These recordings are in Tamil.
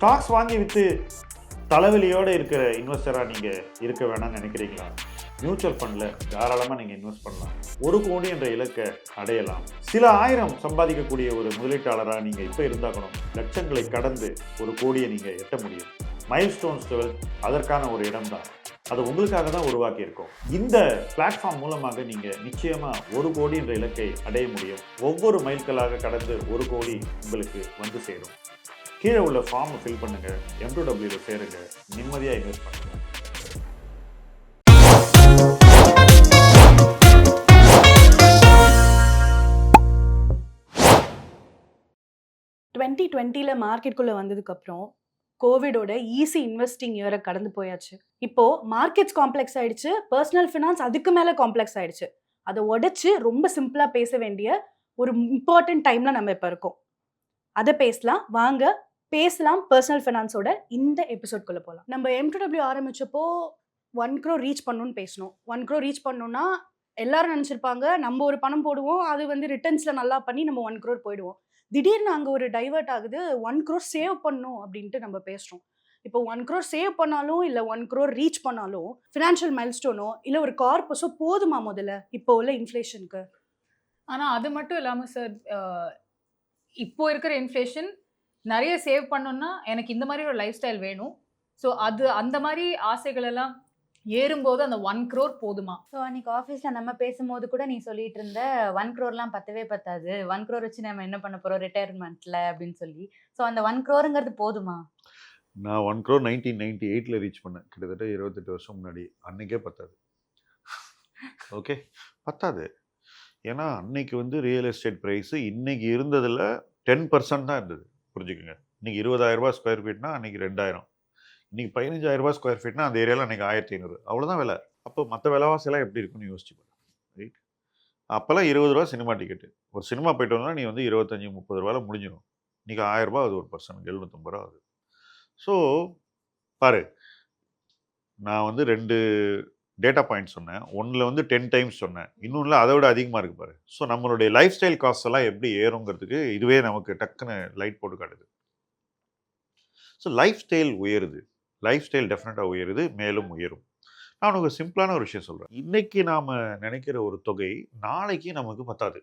ஸ்டாக்ஸ் வாங்கி விற்று தலைவலியோடு இருக்கிற இன்வெஸ்டராக நீங்கள் இருக்க வேணாம்னு நினைக்கிறீங்களா? மியூச்சுவல் ஃபண்டில் தாராளமாக நீங்கள் இன்வெஸ்ட் பண்ணலாம். 1 கோடி என்ற இலக்கை அடையலாம். சில ஆயிரம் சம்பாதிக்கக்கூடிய ஒரு முதலீட்டாளராக நீங்கள் இப்போ இருந்தாக்கணும். லட்சங்களை கடந்து 1 கோடியை நீங்கள் எட்ட முடியும். மைல்ஸ்டோன்ஸ் 12 அதற்கான ஒரு இடம் தான். அது உங்களுக்காக தான் உருவாக்கி இருக்கோம். இந்த பிளாட்ஃபார்ம் மூலமாக நீங்கள் நிச்சயமாக 1 கோடி என்ற இலக்கை அடைய முடியும். ஒவ்வொரு மைல்களாக கடந்து 1 கோடி உங்களுக்கு வந்து சேரும். கீழே உள்ள ஃபார்மை ஃபில் பண்ணுங்க, M2W சேருங்க, நிம்மதியாக இன்வெஸ்ட் பண்ணுங்க. மார்க்கெட்டுக்குள்ள வந்ததுக்கப்புறம் கோவிடோட ஈஸி இன்வெஸ்டிங் இயரை கடந்து போயாச்சு. இப்போ மார்க்கெட்ஸ் காம்ப்ளெக்ஸ் ஆயிடுச்சு, பர்சனல் ஃபினான்ஸ் அதுக்கு மேலே காம்ப்ளெக்ஸ் ஆயிடுச்சு. அதை உடைச்சு ரொம்ப சிம்பிளா பேச வேண்டிய ஒரு இம்பார்ட்டன்ட் டைம்ல நம்ம இப்போ இருக்கோம். அதை பேசலாம் வாங்க. பேசலாம் பர்சனல் ஃபினான்ஸோட இந்த எபிசோட்குள்ள போகலாம். நம்ம M2W ஆரம்பிச்சப்போ 1 crore ரீச் பண்ணணும்னு பேசணும். 1 crore ரீச் பண்ணணும்னா எல்லாரும் நினச்சிருப்பாங்க நம்ம ஒரு பணம் போடுவோம், அது வந்து ரிட்டர்ன்ஸில் நல்லா பண்ணி நம்ம 1 crore போயிடுவோம். திடீர்னு அங்கே ஒரு டைவர்ட் ஆகுது, 1 crore சேவ் பண்ணணும் அப்படின்ட்டு நம்ம பேசுகிறோம். இப்போ 1 crore சேவ் பண்ணாலும் இல்லை 1 crore ரீச் பண்ணாலும் ஃபினான்ஷியல் மைல்ஸ்டோனோ இல்லை ஒரு கார்பஸோ போதுமா முதல்ல இப்போ உள்ள இன்ஃப்ளேஷனுக்கு? ஆனால் அது மட்டும் இல்லாமல் சார், இப்போ இருக்கிற இன்ஃப்ளேஷன் நிறைய சேவ் பண்ணணும்னா எனக்கு இந்த மாதிரி ஒரு லைஃப் ஸ்டைல் வேணும். ஸோ அது அந்த மாதிரி ஆசைகள் எல்லாம் ஏறும்போது அந்த 1 crore போதுமா? ஸோ அன்னைக்கு ஆஃபீஸில் நம்ம பேசும்போது கூட நீ சொல்லிட்டு இருந்த 1 crore பத்தவே பத்தாது, 1 crore வச்சு நம்ம என்ன பண்ண போகிறோம் ரிட்டையர்மெண்ட்டில் அப்படின்னு சொல்லி. ஸோ அந்த 1 crore போதுமா? நான் 1 crore 1998 ரீச் பண்ணேன், கிட்டத்தட்ட 28 வருஷம் முன்னாடி. அன்னைக்கே பத்தாது. ஓகே, பத்தாது. ஏன்னா அன்னைக்கு வந்து ரியல் எஸ்டேட் ப்ரைஸு இன்னைக்கு இருந்ததில் 10% தான் இருந்தது. புரிஞ்சுக்கோங்க. இன்னைக்கு 20,000 ஸ்கொயர் ஃபீட்னா அன்னைக்கு 2,000. இன்னைக்கு 15,000 ஸ்கொயர் ஃபீட்னா அந்த ஏரியாவில் அன்னைக்கு 1,500. அவ்வளோதான் விலை. அப்போ மற்ற விலைவாசியெல்லாம் எப்படி இருக்குன்னு யோசிச்சு பாரு. ரைட்? அப்போல்லாம் 20 ரூபா சினிமா டிக்கெட்டு. ஒரு சினிமா போயிட்டு வந்தா நீ வந்து 25-30 ரூபாயில் முடிஞ்சிடும். இன்னைக்கு 1,000 ரூபா, அது ஒரு பர்சனுக்கு 750 ரூபா ஆகுது. ஸோ பாரு, நான் வந்து 2 டேட்டா பாயிண்ட் சொன்னேன். ஒன்றில் வந்து 10 டைம்ஸ் சொன்னேன், இன்னொன்றில் அதை விட அதிகமாக இருக்குது பாரு. ஸோ நம்மளுடைய லைஃப் ஸ்டைல் காஸ்ட் எல்லாம் எப்படி ஏறுங்கிறதுக்கு இதுவே நமக்கு டக்குன்னு லைட் போட்டு காட்டுது. ஸோ லைஃப் ஸ்டைல் உயருது, லைஃப் ஸ்டைல் டெஃபினட்டாக உயருது, மேலும் உயரும். நான் உனக்கு சிம்பிளான ஒரு விஷயம் சொல்கிறேன். இன்னைக்கு நாம் நினைக்கிற ஒரு தொகை நாளைக்கு நமக்கு பத்தாது.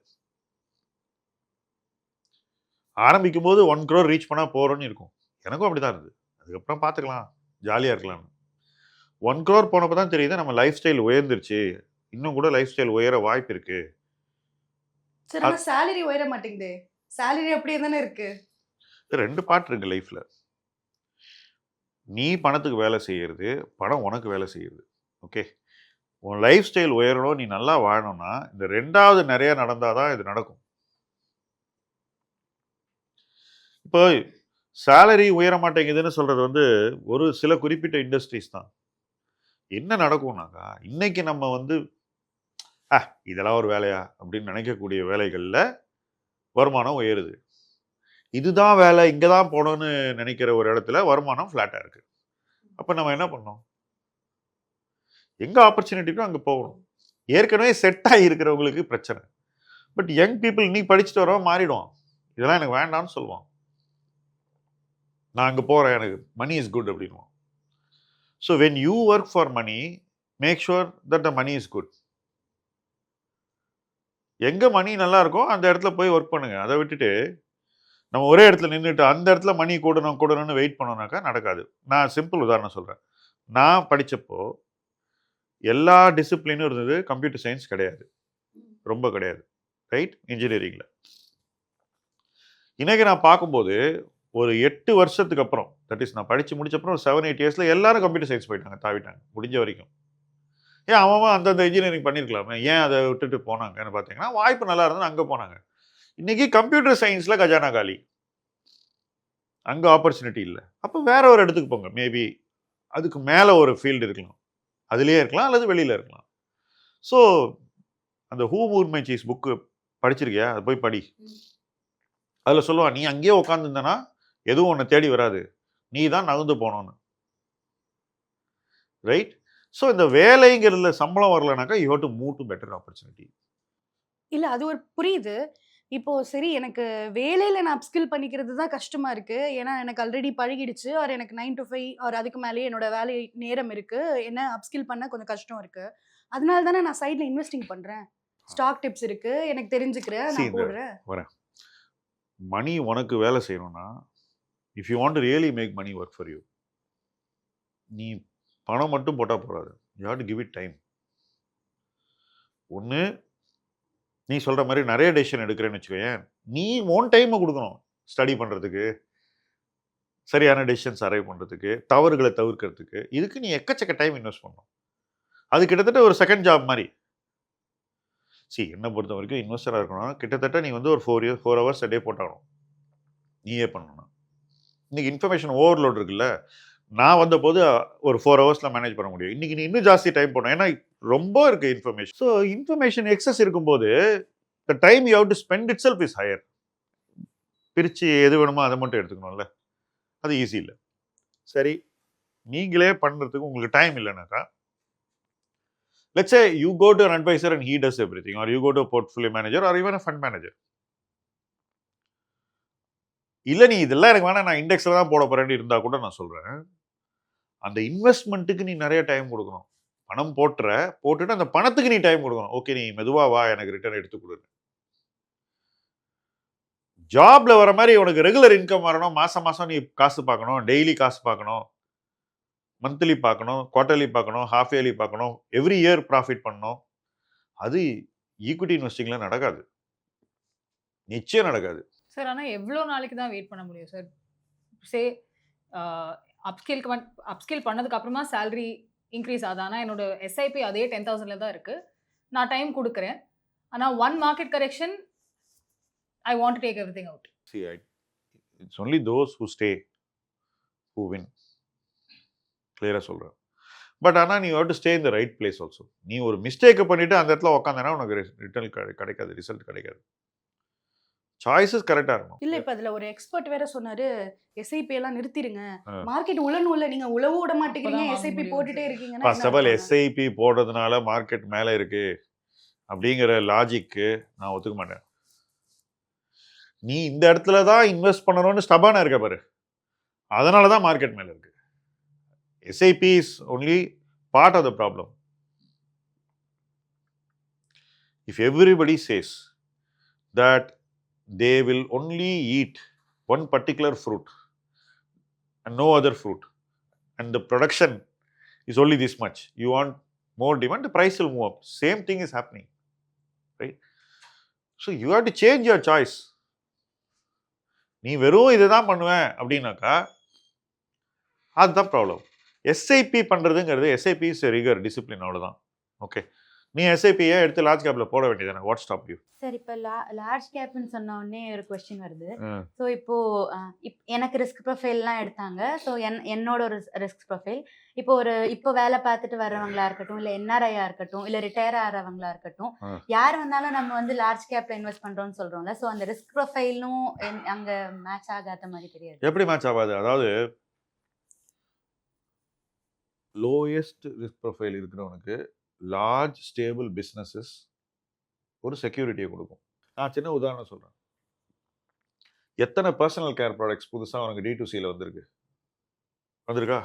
ஆரம்பிக்கும் போது 1 crore ரீச் பண்ணால் போகிறோன்னு இருக்கும். எனக்கும் அப்படி தான் இருந்தது. அதுக்கப்புறம் பார்த்துக்கலாம், ஜாலியாக இருக்கலாம்னு. 1 crore போனப்போ தான் தெரியுது நம்ம லைஃப் ஸ்டைல் உயர்ந்துருச்சு, இன்னும் கூட லைஃப் ஸ்டைல் உயர வாய்ப்பு இருக்கு. சரி, நம்ம சேலரி உயர மாட்டேங்குது. சேலரி அப்படியே தானே இருக்கு. 2 பார்ட் இருக்கு லைஃப்ல. நீ பணத்துக்கு வேலை செய்யறது, பணம் உனக்கு வேலை செய்யுது. ஓகே, உன் லைஃப் ஸ்டைல் உயரணும், நீ நல்லா வாழணும்னா இந்த 2வது நிறைய நடந்தாதான் இது நடக்கும். இப்போ சேலரி உயர மாட்டேங்குதுன்னு சொல்றது வந்து ஒரு சில குறிப்பிட்ட இண்டஸ்ட்ரீஸ் தான். என்ன நடக்கும்னாக்கா, இன்னைக்கு நம்ம வந்து இதெல்லாம் ஒரு வேலையா அப்படின்னு நினைக்கக்கூடிய வேலைகளில் வருமானம் உயருது. இதுதான் வேலை, இங்கே தான் போகணும்னு நினைக்கிற ஒரு இடத்துல வருமானம் ஃப்ளாட்டாக இருக்கு. அப்போ நம்ம என்ன பண்ணோம்? எங்கே ஆப்பர்ச்சுனிட்டிக்கோ அங்கே போகணும். ஏற்கனவே செட் ஆகி இருக்கிறவங்களுக்கு பிரச்சனை. பட் யங் பீப்புள் நீ படிச்சுட்டு வரவன் மாறிடுவான், இதெல்லாம் எனக்கு வேண்டாம்னு சொல்லுவான். நான் அங்கே போகிறேன், எனக்கு மணி இஸ் குட் அப்படின்வான். So when you work for money, make sure that the money is good. எங்கே மணி நல்லா இருக்கோ அந்த இடத்துல போய் ஒர்க் பண்ணுங்க. அதை விட்டுட்டு நம்ம ஒரே இடத்துல நின்றுட்டு அந்த இடத்துல மணி கூடணும்னு வெயிட் பண்ணோம்னாக்கா நடக்காது. நான் சிம்பிள் உதாரணம் சொல்கிறேன். நான் படித்தப்போ எல்லா டிசிப்ளினும் இருந்தது, கம்ப்யூட்டர் சயின்ஸ் கிடையாது, ரொம்ப கிடையாது. ரைட்? இன்ஜினியரிங்கில் இன்னைக்கு நான் பார்க்கும்போது ஒரு 8 வருஷத்துக்கு அப்புறம், தட் இஸ் நான் படித்து முடிச்சப்பறம் 7-8 இயர்ஸில் எல்லாரும் கம்ப்யூட்டர் சயின்ஸ் போயிட்டாங்க, தாவிட்டாங்க முடிஞ்ச வரைக்கும். ஏன் அவன் அந்தந்த இன்ஜினியரிங் பண்ணியிருக்கலாமே, ஏன் அதை விட்டுட்டு போனாங்கன்னு பார்த்தீங்கன்னா வாய்ப்பு நல்லா இருந்தால் அங்கே போனாங்க. இன்னைக்கு கம்ப்யூட்டர் சயின்ஸில் கஜானா காலி, அங்கே ஆப்பர்ச்சுனிட்டி இல்லை. அப்போ வேற ஒரு இடத்துக்கு போங்க. மேபி அதுக்கு மேலே ஒரு ஃபீல்டு இருக்கலாம், அதுலேயே இருக்கலாம் அல்லது வெளியில் இருக்கலாம். ஸோ அந்த who moved my cheese book படிச்சிருக்கியா? அதை போய் படி. அதில் சொல்லுவான், நீ அங்கேயே உட்காந்துருந்தனா எதுவும் உன்னை தேடி வராது, நீ தான் நகர்ந்து போனோன்னு. ரைட்? ஸோ இந்த வேலைங்கிறதுல சம்பளம் வரலனாக்கா you have to move to better opportunity. இல்லை அது ஒரு புரியுது. இப்போ சரி எனக்கு வேலையில நான் அப்ஸ்கில் பண்ணிக்கிறது தான் கஷ்டமா இருக்கு. ஏன்னா எனக்கு ஆல்ரெடி பழகிடுச்சு. ஆர் எனக்கு 9 to 5 ஆர் அதுக்கு மேலேயே என்னோட வேலை நேரம் இருக்கு. என்ன அப்ஸ்கில் பண்ண கொஞ்சம் கஷ்டம் இருக்கு. அதனால தானே நான் சைட்ல இன்வெஸ்டிங் பண்றேன். ஸ்டாக் டிப்ஸ் இருக்கு. எனக்கு தெரிஞ்சுக்கிறேன். See, நான் இந்த போடுறேன். வரேன். மணி உனக்கு வேலை செய்யணும்னா, if you want to really make money work for you, நீ பணம் மட்டும் போட்டா போறாது. You have to give it time. ஒண்ணு நீ சொல்ற மாதிரி நிறைய டெசிஷன் எடுக்கிறேன்னு வச்சுக்கோயேன், நீ ஓன் டைமை கொடுக்கணும். ஸ்டடி பண்றதுக்கு, சரியான டெசிஷன்ஸ் அரைவ் பண்றதுக்கு, தவறுகளை தவிர்க்கிறதுக்கு. இதுக்கு நீ எக்கச்சக்க டைம் இன்வெஸ்ட் பண்ணணும். அது கிட்டத்தட்ட ஒரு செகண்ட் ஜாப் மாதிரி. என்னை பொறுத்த வரைக்கும் இன்வெஸ்டராக இருக்கணும்னா கிட்டத்தட்ட நீ வந்து ஒரு 4 hours a day போட்டாகணும். நீயே பண்ணணும்னா. இன்னைக்கு இன்ஃபர்மேஷன் ஓவர்லோட் இருக்குல்ல, நான் வந்த போது ஒரு 4 hours மேனேஜ் பண்ண முடியும். இன்னைக்கு நீ இன்னும் ஜாஸ்தி டைம் போடணும். ஏன்னா ரொம்ப இருக்கு இன்ஃபர்மேஷன். ஸோ இன்ஃபர்மேஷன் எக்ஸஸ் இருக்கும்போது the time you have to spend itself is higher. பிரித்து எது வேணுமோ அதை மட்டும் எடுத்துக்கணும்ல, அது ஈஸி இல்லை. சரி, நீங்களே பண்ணுறதுக்கு உங்களுக்கு டைம் இல்லைனாக்கா, let's say you go to an advisor and he does everything, or you go to a portfolio manager or even a fund manager. இல்ல நீ இதெல்லாம் எனக்கு வேணா, நான் இண்டெக்ஸ்ல தான் போட போறேன்னு இருந்தா கூட நான் சொல்றேன், அந்த இன்வெஸ்ட்மெண்ட்டுக்கு நீ நிறைய டைம் கொடுக்கணும். பணம் போட்டுட்டு அந்த பணத்துக்கு நீ டைம் கொடுக்கணும். ஓகே, நீ மெதுவா வா, எனக்கு ரிட்டர்ன் எடுத்து கொடு. ஜாப்ல வர மாதிரி உனக்கு ரெகுலர் இன்கம் வரணும். மாசம் மாசம் நீ காசு பார்க்கணும், டெய்லி காசு பார்க்கணும், மந்த்லி பார்க்கணும், குவார்டர்லி பார்க்கணும், ஹாஃப் இயர்லி பார்க்கணும், எவ்ரி இயர் ப்ராஃபிட் பண்ணணும். அது ஈக்விட்டி இன்வெஸ்டிங்ல நடக்காது, நிச்சயம் நடக்காது. சார் ஆனால் எவ்வளோ நாளைக்கு தான் வெயிட் பண்ண முடியும் சார்? சே அப்ஸ்கில் பண்ணதுக்கு அப்புறமா சேலரி இன்க்ரீஸ் ஆகுது. ஆனால் என்னோட எஸ்ஐபி அதே 10,000 தான் இருக்குது. நான் டைம் கொடுக்குறேன். ஆனால் one market correction I want to take every thing out. It's only those who stay who win. கிளியராக சொல்கிறேன். பட் ஆனால் நீ have to stay in the right place also. நீ ஒரு மிஸ்டேக்கை பண்ணிவிட்டு அந்த இடத்துல உட்காந்தேன்னா உனக்கு ரிட்டர்ன் கிடைக்காது, ரிசல்ட் கிடைக்காது. சாய்ஸஸ் கரெக்டாக இருக்கும். இல்ல இப்ப அதுல ஒரு எக்ஸ்பர்ட் வேற சொன்னாரு, எஸ்ஐபி எல்லாம் நிறுத்திடுங்க, மார்க்கெட் உழணும் இல்ல, நீங்க உழவு விட மாட்டேங்கிறீங்க, எஸ்ஐபி போட்டுட்டே இருக்கீங்கன்னா. ஃபர்ஸ்ட் ஆஃப் ஆல் எஸ்ஐபி போடுறதுனால மார்க்கெட் மேலே இருக்கு அப்படிங்கிற லாஜிக்கு நான் ஒத்துக்க மாட்டேன். நீ இந்த இடத்துல தான் இன்வெஸ்ட் பண்ணணும்னு ஸ்டபானா இருக்க பாரு, அதனால தான் மார்க்கெட் மேலே இருக்கு. SIP is only part of the problem. If everybody says that they will only eat one particular fruit and no other fruit, and the production is only this much, you want more demand, the price will move up. Same thing is happening, right? So you have to change your choice. நீ வெறும் இதுதான் பண்ணுவேன் அப்படின்னாக்கா அதுதான் ப்ராப்ளம். எஸ்ஐபி பண்ணுறதுங்கிறது, எஸ்ஐபி இஸ் ரிகர் டிசிப்ளின், அவ்வளோதான். ஓகே, நீ எஸ்ஐபியை எடுத்து லார்ஜ் கேப்பில் போட வேண்டியதானே. What stop you? சார் இப்போ லார்ஜ் கேப்னு சொன்ன உடனே ஒரு கொஸ்டின் வருது. ஸோ இப்போ எனக்கு ரிஸ்க் ப்ரொஃபைல்லாம் எடுத்தாங்க. ஸோ என்னோட ஒரு ரிஸ்க் ப்ரொஃபைல் இப்போ வேலை பார்த்துட்டு வர்றவங்களா இருக்கட்டும், இல்லை என்ஆர்ஐயா இருக்கட்டும், இல்லை ரிட்டையர் ஆகிறவங்களா இருக்கட்டும், யார் வந்தாலும் நம்ம வந்து லார்ஜ் கேப்ல இன்வெஸ்ட் பண்றோம்னு சொல்றோம்ல. ஸோ அந்த ரிஸ்க் ப்ரொஃபைலும் அங்க மேட்ச் ஆகாத மாதிரி தெரியாது. எப்படி மேட்ச் ஆகாது? அதாவது லோயஸ்ட் ரிஸ்க் ப்ரொஃபைல் இருக்கிறவனுக்கு லார்ஜ் ஸ்டேபிள் பிஸ்னஸஸ் ஒரு செக்யூரிட்டியை கொடுக்கும். நான் சின்ன உதாரணம் சொல்கிறேன். எத்தனை பர்சனல் கேர் ப்ராடக்ட்ஸ் புதுசாக அவனுக்கு D2Cயில் வந்திருக்கா?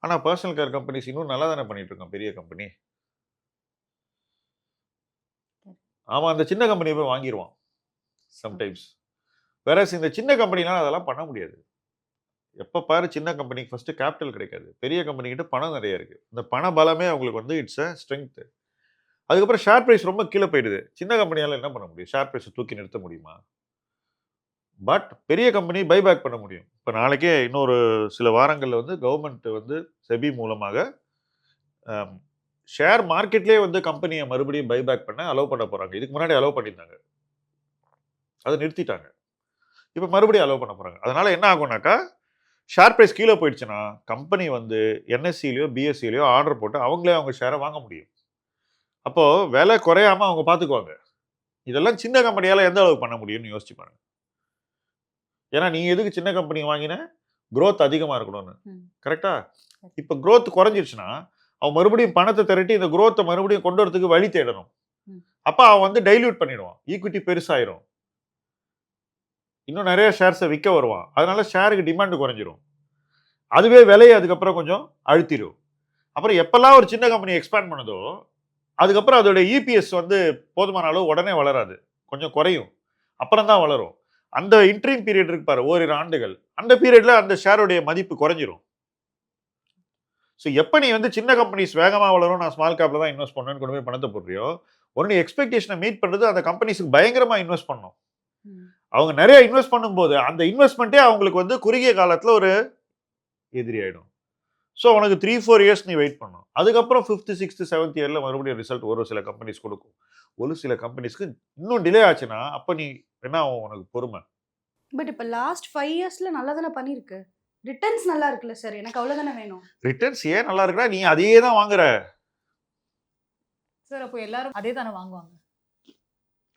ஆனால் பர்சனல் கேர் கம்பெனிஸ் இன்னும் நல்லா தானே பண்ணிட்டு இருக்கான், பெரிய கம்பெனி. ஆமாம், அந்த சின்ன கம்பெனியை போய் வாங்கிடுவான் சம்டைம்ஸ். வேற இந்த சின்ன கம்பெனிலாம் அதெல்லாம் பண்ண முடியாது. எப்போ பாரு சின்ன கம்பெனிக்கு ஃபஸ்ட்டு கேபிட்டல் கிடைக்காது, பெரிய கம்பெனிக்கிட்ட பணம் நிறைய இருக்குது. இந்த பண பலமே அவங்களுக்கு வந்து இட்ஸ் அ ஸ்ட்ரென்த்து. அதுக்கப்புறம் ஷேர் ப்ரைஸ் ரொம்ப கீழே போயிடுது. சின்ன கம்பெனியால் என்ன பண்ண முடியும்? ஷேர் ப்ரைஸை தூக்கி நிறுத்த முடியுமா? பட் பெரிய கம்பெனி பைபேக் பண்ண முடியும். இப்போ நாளைக்கே இன்னொரு சில வாரங்களில் வந்து கவர்மெண்ட் வந்து செபி மூலமாக ஷேர் மார்க்கெட்லேயே வந்து கம்பெனியை மறுபடியும் பைபேக் பண்ண அலோவ் பண்ண போகிறாங்க. இதுக்கு முன்னாடி அலோவ் பண்ணியிருந்தாங்க, அதை நிறுத்திட்டாங்க. இப்போ மறுபடியும் அலோவ் பண்ண போகிறாங்க. அதனால் என்ன ஆகும்னாக்கா, ஷேர் ப்ரைஸ் கீழே போயிடுச்சுன்னா கம்பெனி வந்து NSEலையோ BSEலையோ ஆர்டர் போட்டு அவங்களே அவங்க ஷேரை வாங்க முடியும். அப்போது விலை குறையாமல் அவங்க பார்த்துக்குவாங்க. இதெல்லாம் சின்ன கம்பெனியால் எந்த அளவுக்கு பண்ண முடியும்னு யோசிச்சு பாருங்க. ஏன்னா நீ எதுக்கு சின்ன கம்பெனி வாங்கின? க்ரோத் அதிகமாக இருக்கணும்னு, கரெக்டா? இப்போ க்ரோத் குறைஞ்சிருச்சுன்னா அவன் மறுபடியும் பணத்தை திரட்டி இந்த க்ரோத்தை மறுபடியும் கொண்டு வரதுக்கு வழி தேடணும். அப்போ அவன் வந்து டைல்யூட் பண்ணிடுவான், ஈக்விட்டி பெருசாயிரும். இன்னும் நிறைய ஷேர்ஸை விற்க வருவான். அதனால ஷேருக்கு டிமாண்ட் குறைஞ்சிரும். அதுவே விலையை அதுக்கப்புறம் கொஞ்சம் அழுத்திடும். அப்புறம் எப்பெல்லாம் ஒரு சின்ன கம்பெனி எக்ஸ்பேண்ட் பண்ணுதோ அதுக்கப்புறம் அதோட இபிஎஸ் வந்து போதுமான அளவு உடனே வளராது, கொஞ்சம் குறையும், அப்புறம் தான் வளரும். அந்த இன்ட்ரீம் பீரியட் இருக்கு பாரு, ஓரிரு ஆண்டுகள், அந்த பீரியட்ல அந்த ஷேருடைய மதிப்பு குறைஞ்சிரும். ஸோ எப்போ நீ வந்து சின்ன கம்பெனிஸ் வேகமாக வளரும், நான் ஸ்மால் கேப்ல தான் இன்வெஸ்ட் பண்ணேன்னு கொண்டு போய் பணத்தை போடுறியோ, ஒன்று எக்ஸ்பெக்டேஷனை மீட் பண்ணுறது அந்த கம்பெனிஸுக்கு பயங்கரமாக இன்வெஸ்ட் பண்ணணும். அவங்க நிறைய இன்வெஸ்ட் பண்ணும்போது அந்த இன்வெஸ்ட்மெண்ட்டே அவங்களுக்கு வந்து குறுகிய காலத்தில் ஒரு எதிரி ஆயிடும். ஸோ உனக்கு 3-4 இயர்ஸ் நீ வெயிட் பண்ணணும். அதுக்கப்புறம் 5th 6th 7th இயர்ல மறுபடியும் ரிசல்ட் ஒரு சில கம்பெனிஸ் கொடுக்கும். ஒரு சில கம்பெனிஸ்க்கு இன்னும் டிலே ஆச்சுன்னா அப்போ நீ என்ன ஆகும், உனக்கு பொறுமை. பட் இப்போ லாஸ்ட் 5 இயர்ஸ்ல நல்லா தானே பண்ணிருக்கு, ரிட்டர்ன்ஸ் நல்லா இருக்குல்ல சார், எனக்கு அவ்வளவுதானே வேணும். ரிட்டர்ன்ஸ் ஏன் நல்லா இருக்குன்னா நீ அதையே தான் வாங்குற. சார் அப்போ எல்லாரும் அதே தானே வாங்குவாங்க.